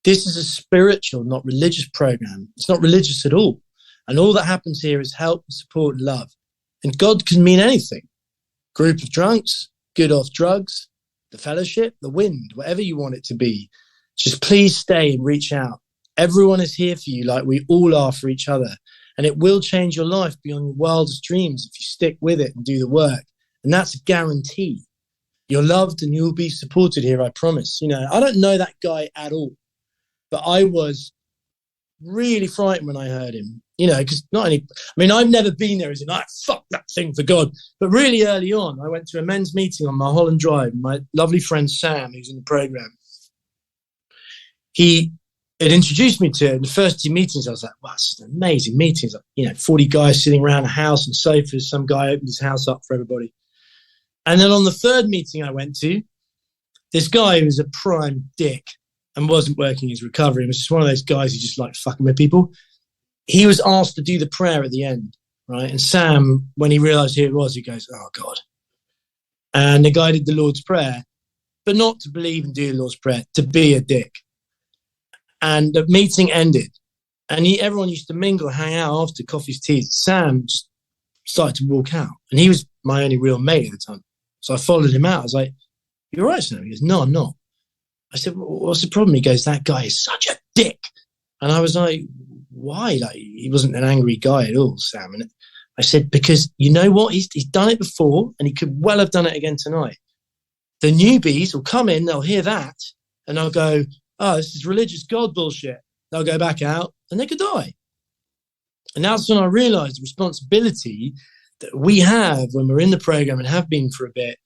This is a spiritual, not religious program. It's not religious at all. And all that happens here is help, support, and love. And God can mean anything. Group of drunks, good off drugs, the fellowship, the wind, whatever you want it to be. Just please stay and reach out. Everyone is here for you like we all are for each other. And it will change your life beyond your wildest dreams if you stick with it and do the work. And that's a guarantee. You're loved and you'll be supported here, I promise. I don't know that guy at all. But I was really frightened when I heard him. Because I've never been there as in, fuck that thing for God. But really early on, I went to a men's meeting on Mulholland Drive. My lovely friend Sam, who's in the program, he had introduced me to it. In the first 2 meetings, I was like, wow, this is an amazing meeting. Like, 40 guys sitting around a house and sofas. Some guy opened his house up for everybody. And then on the third meeting I went to, this guy who was a prime dick and wasn't working his recovery, and was just one of those guys who just liked fucking with people. He was asked to do the prayer at the end, right? And Sam, when he realized who it was, he goes, oh, God. And the guy did the Lord's Prayer, but not to believe and do the Lord's Prayer, to be a dick. And the meeting ended. And everyone used to mingle, hang out after coffees, teas. Sam just started to walk out. And he was my only real mate at the time. So I followed him out. I was like, you're right, Sam? He goes, no, I'm not. I said, what's the problem? He goes, that guy is such a dick. And I was like, why? Like, he wasn't an angry guy at all, Sam. And I said, because you know what? He's done it before and he could well have done it again tonight. The newbies will come in, they'll hear that, and they'll go, oh, this is religious God bullshit. They'll go back out and they could die. And that's when I realized the responsibility that we have when we're in the program and have been for a bit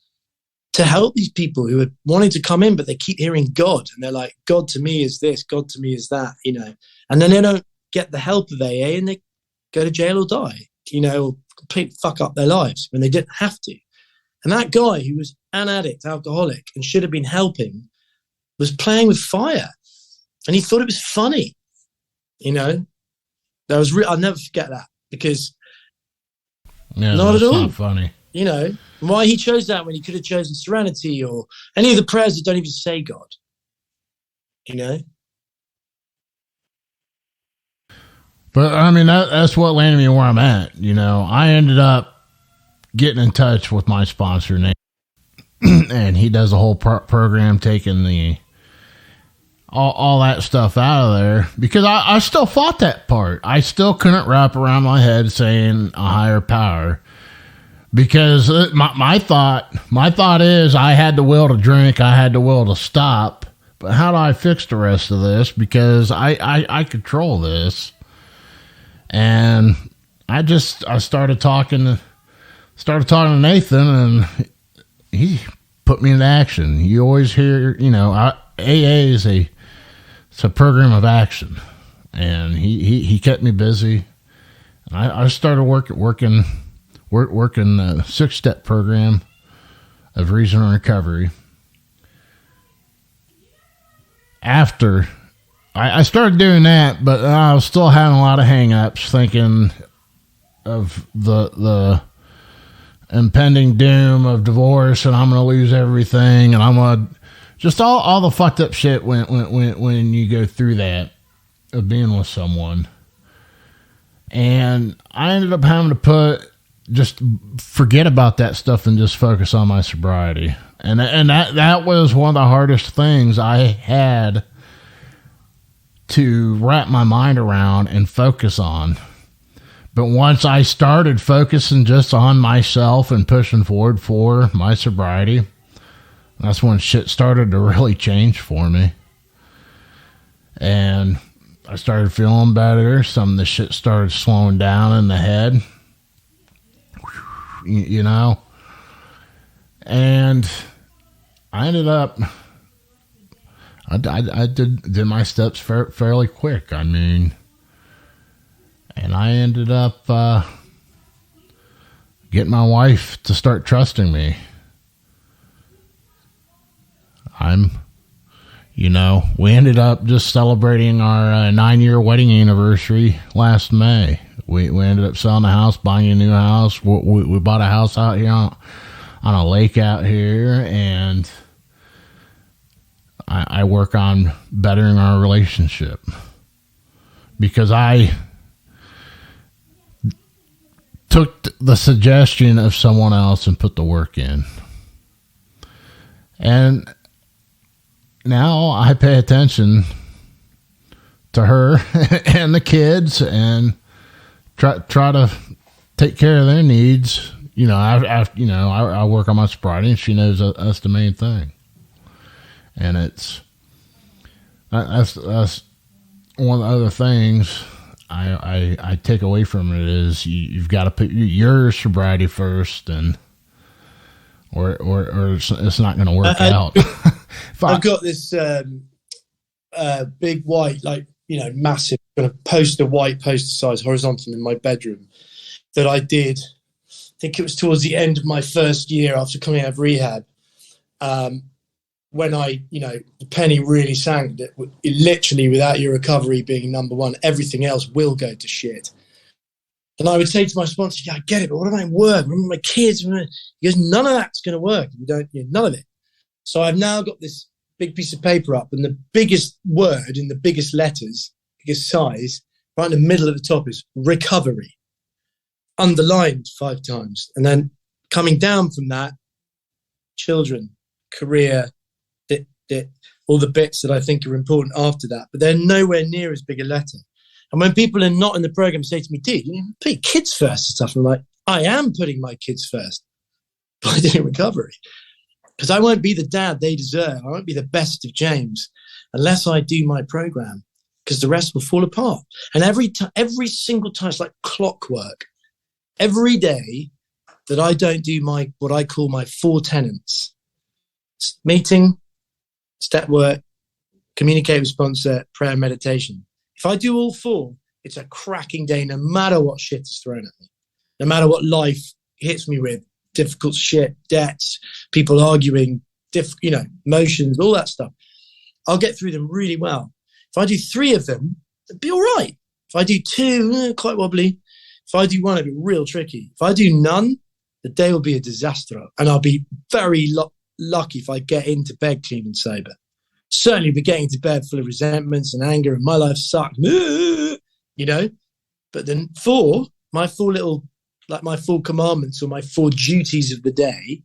to help these people who are wanting to come in, but they keep hearing God, and they're like, God to me is this, God to me is that, you know, and then they don't get the help of AA and they go to jail or die, you know, or completely fuck up their lives when they didn't have to. And that guy who was an addict, alcoholic, and should have been helping was playing with fire, and he thought it was funny, you know. I'll never forget that, because not at all. Not funny. You know, why he chose that when he could have chosen Serenity or any of the prayers that don't even say God, you know? But, I mean, that's what landed me where I'm at, you know. I ended up getting in touch with my sponsor, Nate, and he does a whole program taking all that stuff out of there, because I still fought that part. I still couldn't wrap around my head saying a higher power. Because my thought is I had the will to drink, I had the will to stop, but how do I fix the rest of this? Because I control this, and I started talking to Nathan, and he put me into action. You always hear, you know, AA is it's a program of action, and he kept me busy, and I started working the 6-step program of reason and recovery. After I started doing that, but I was still having a lot of hang-ups, thinking of the impending doom of divorce, and I'm going to lose everything, and I'm going to just all the fucked up shit when you go through that of being with someone. And I ended up having to just forget about that stuff and just focus on my sobriety. And that was one of the hardest things I had to wrap my mind around and focus on. But once I started focusing just on myself and pushing forward for my sobriety, that's when shit started to really change for me. And I started feeling better. Some of the shit started slowing down in the head. You know, and I ended up, I did my steps fairly quick. I mean, and I ended up getting my wife to start trusting me. We ended up just celebrating our 9-year wedding anniversary last May. We ended up selling the house, buying a new house. We bought a house out here on a lake out here, and I work on bettering our relationship, because I took the suggestion of someone else and put the work in. And now I pay attention to her and the kids and try to take care of their needs. You know, I work on my sobriety, and she knows that's the main thing. And that's one of the other things I take away from it is you've got to put your sobriety first, and or it's not going to work out. I've got this big white, massive kind of white poster size horizontal in my bedroom that I did. I think it was towards the end of my first year after coming out of rehab. When the penny really sank, that literally without your recovery being number one, everything else will go to shit. And I would say to my sponsor, yeah, I get it, but what about work? Remember my kids? He goes, none of that's going to work. You don't, none of it. So I've now got this big piece of paper up, and the biggest word in the biggest letters, biggest size, right in the middle at the top is recovery, underlined 5 times. And then coming down from that, children, career, all the bits that I think are important after that, but they're nowhere near as big a letter. And when people are not in the program say to me, dude, you put your kids first and stuff, I'm like, I am putting my kids first by doing recovery, because I won't be the dad they deserve. I won't be the best of James unless I do my program, because the rest will fall apart. And every single time, it's like clockwork. Every day that I don't do what I call my 4 tenets, Meeting, step work, communicate with sponsor, prayer, meditation. If I do all 4, it's a cracking day, no matter what shit is thrown at me, no matter what life hits me with, difficult shit, debts, people arguing, emotions, all that stuff. I'll get through them really well. If I do 3 of them, it'd be all right. If I do 2, quite wobbly. If I do 1, it'd be real tricky. If I do none, the day will be a disaster. And I'll be very lucky if I get into bed clean and sober. Certainly be getting to bed full of resentments and anger, and my life sucks, But then 4, my 4 little, like my 4 commandments or my 4 duties of the day,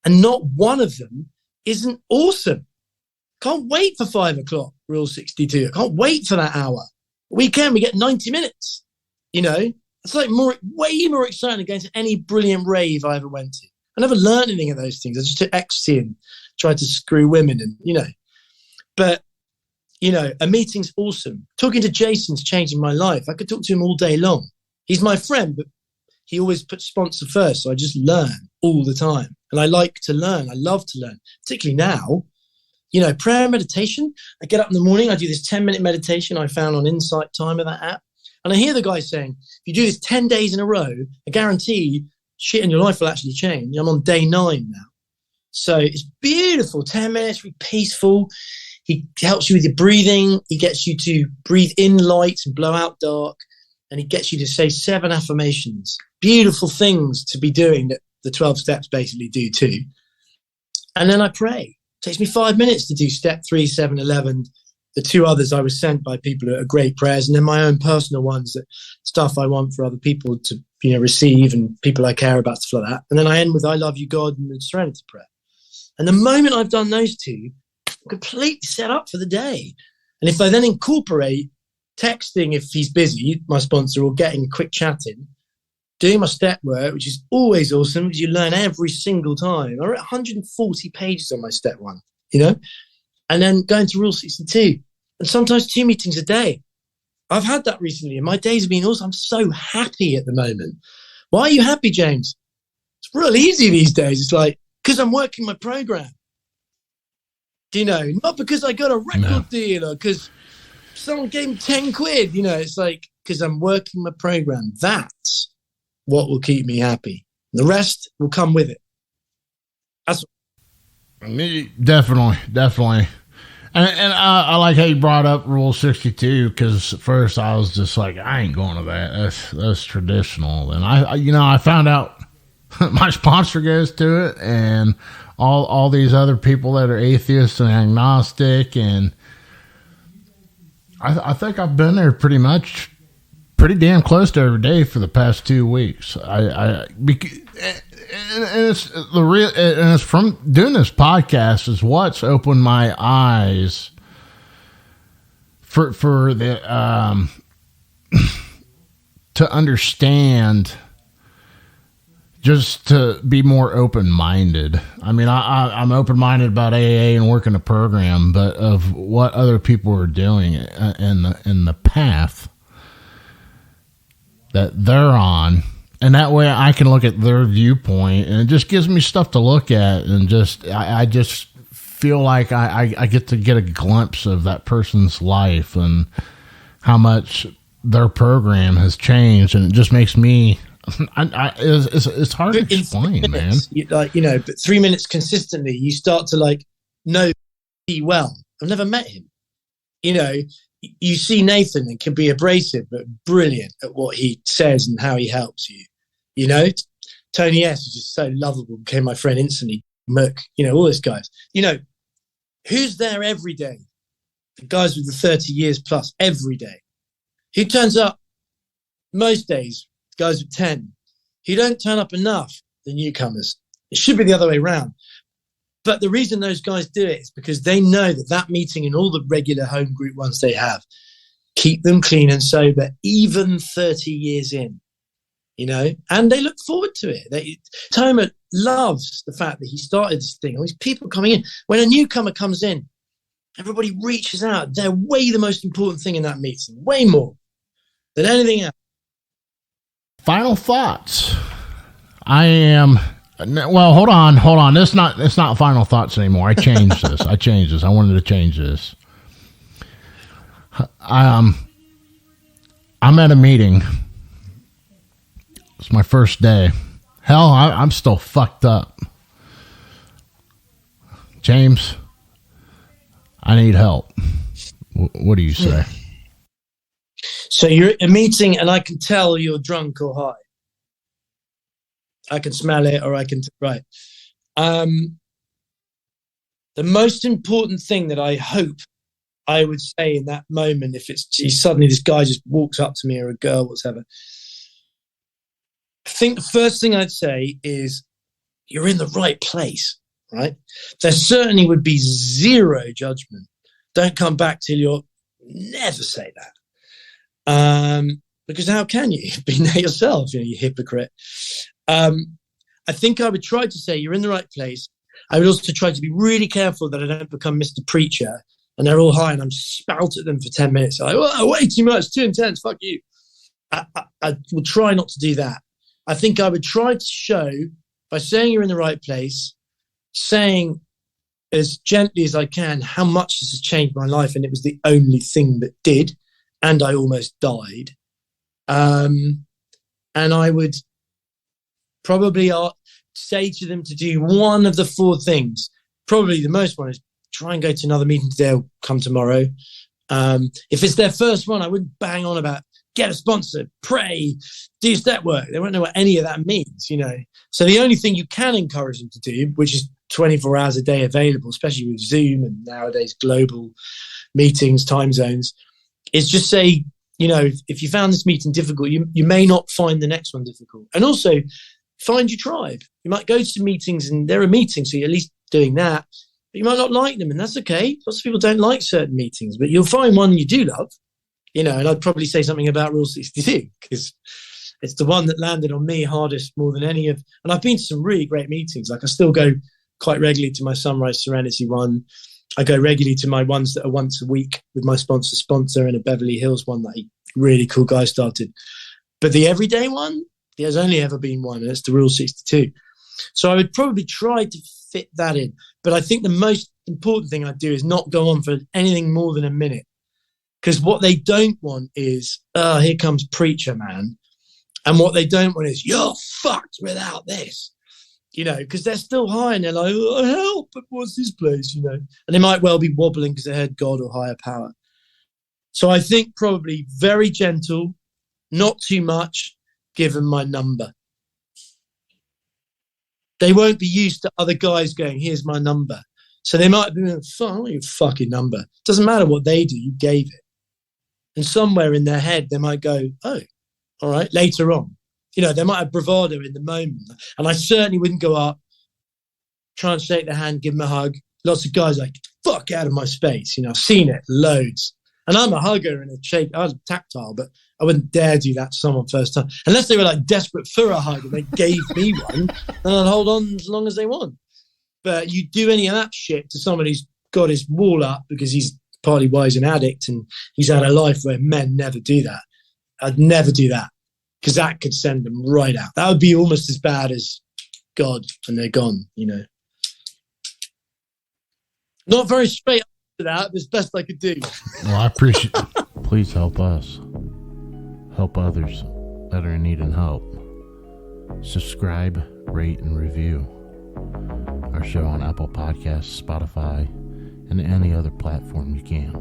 and not one of them isn't awesome. Can't wait for 5 o'clock, Rule 62. I can't wait for that hour. Weekend, we get 90 minutes. It's like way more exciting than going to any brilliant rave I ever went to. I never learned anything of those things. I just took ecstasy and tried to screw women and, But, a meeting's awesome. Talking to Jason's changing my life. I could talk to him all day long. He's my friend, but he always puts sponsor first. So I just learn all the time. And I like to learn. I love to learn, particularly now. Prayer and meditation. I get up in the morning. I do this 10-minute meditation I found on Insight Timer, that app. And I hear the guy saying, if you do this 10 days in a row, I guarantee shit in your life will actually change. I'm on day 9 now. So it's beautiful. 10 minutes, really peaceful. He helps you with your breathing. He gets you to breathe in light and blow out dark. And he gets you to say 7 affirmations. Beautiful things to be doing that the 12 steps basically do too. And then I pray. It takes me 5 minutes to do step 3, 7, 11. The 2 others I was sent by people who are great prayers, and then my own personal ones, that stuff I want for other people to receive, and people I care about, stuff like that. And then I end with I love you, God, and the Serenity Prayer. And the moment I've done those 2, I'm completely set up for the day. And if I then incorporate texting if he's busy, my sponsor, or getting quick chatting, doing my step work, which is always awesome because you learn every single time. I wrote 140 pages on my step 1, and then going to Rule 62, and sometimes 2 meetings a day. I've had that recently, and my days have been awesome. I'm so happy at the moment. Why are you happy, James? It's real easy these days. It's like, because I'm working my program. Not because I got a record deal or because someone gave me 10 quid. It's like, because I'm working my program. That's what will keep me happy. The rest will come with it. That's Definitely. And I like how you brought up Rule 62, because at first I was just like, I ain't going to that. That's traditional. And I found out my sponsor goes to it, and all these other people that are atheists and agnostic, and I think I've been there pretty damn close to every day for the past 2 weeks. It's from doing this podcast is what's opened my eyes for the to understand, just to be more open-minded. I mean, I'm open-minded about AA and working a program, but of what other people are doing in the path that they're on. And that way I can look at their viewpoint, and it just gives me stuff to look at, and I just feel like I get to get a glimpse of that person's life and how much their program has changed, and it just makes me it's hard to explain, man. But 3 minutes consistently, you start to know he well. I've never met him. You see Nathan and can be abrasive, but brilliant at what he says and how he helps you. Tony S is just so lovable, became my friend instantly. Merck, all those guys. Who's there every day? The guys with the 30 years plus every day. Who turns up most days? The guys with 10. Who don't turn up enough? The newcomers. It should be the other way around. But the reason those guys do it is because they know that meeting and all the regular home group ones they have keep them clean and sober, even 30 years in. And they look forward to it. Toma loves the fact that he started this thing. All these people coming in. When a newcomer comes in, everybody reaches out. They're way the most important thing in that meeting, way more than anything else. Final thoughts. I am Well, hold on. It's not final thoughts anymore. I changed this. I wanted to change this. I'm at a meeting. It's my first day. Hell, I'm still fucked up. James, I need help. What do you say? So you're at a meeting and I can tell you're drunk or high. I can smell it or I can... Right. The most important thing that I hope I would say in that moment, if it's suddenly this guy just walks up to me or a girl, whatever, I think the first thing I'd say is you're in the right place, right? There certainly would be zero judgment. Don't come back till you're... Never say that. Because how can you? You've been there yourself, you hypocrite. I think I would try to say you're in the right place. I would also try to be really careful that I don't become Mr. Preacher and they're all high and I'm spout at them for 10 minutes. Like, oh, way too much, too intense, fuck you. I would try not to do that. I think I would try to show, by saying you're in the right place, saying as gently as I can how much this has changed my life, and it was the only thing that did, and I almost died. And I would probably say to them to do one of the four things. Probably the most one is try and go to another meeting today or come tomorrow. If it's their first one, I wouldn't bang on about get a sponsor, pray, do step work. They won't know what any of that means, So the only thing you can encourage them to do, which is 24 hours a day available, especially with Zoom and nowadays global meetings, time zones, is just say, if you found this meeting difficult, you may not find the next one difficult. And also find your tribe. You might go to meetings and there are meetings, so you're at least doing that, but you might not like them, and that's okay. Lots of people don't like certain meetings, but you'll find one you do love, and I'd probably say something about Rule 62 because it's the one that landed on me hardest more than any of, and I've been to some really great meetings. Like I still go quite regularly to my Sunrise Serenity one. I go regularly to my ones that are once a week with my sponsor and a Beverly Hills one that a really cool guy started. But the everyday one, there's only ever been one, and it's the Rule 62. So I would probably try to fit that in. But I think the most important thing I'd do is not go on for anything more than a minute. Because what they don't want is, here comes preacher, man. And what they don't want is, you're fucked without this. Because they're still high and they're like, oh, help, but what's this place, And they might well be wobbling because they heard God or higher power. So I think probably very gentle, not too much, give them my number. They won't be used to other guys going, here's my number. So they might be like, fuck your fucking number. Doesn't matter what they do, you gave it. And somewhere in their head, they might go, oh, all right, later on. They might have bravado in the moment. And I certainly wouldn't go up, try and shake their hand, give them a hug. Lots of guys like, fuck out of my space. I've seen it loads. And I'm a hugger and a shake. I was tactile, but I wouldn't dare do that to someone first time. Unless they were like desperate for a hug and they gave me one, then I'd hold on as long as they want. But you do any of that shit to someone who's got his wall up because he's partly why he's an addict and he's had a life where men never do that. I'd never do that because that could send them right out. That would be almost as bad as God and they're gone, Not very straight up to that, but it's best I could do. Well, I appreciate it. Please help us. Help others that are in need of help. Subscribe, rate, and review our show on Apple Podcasts, Spotify, and any other platform you can.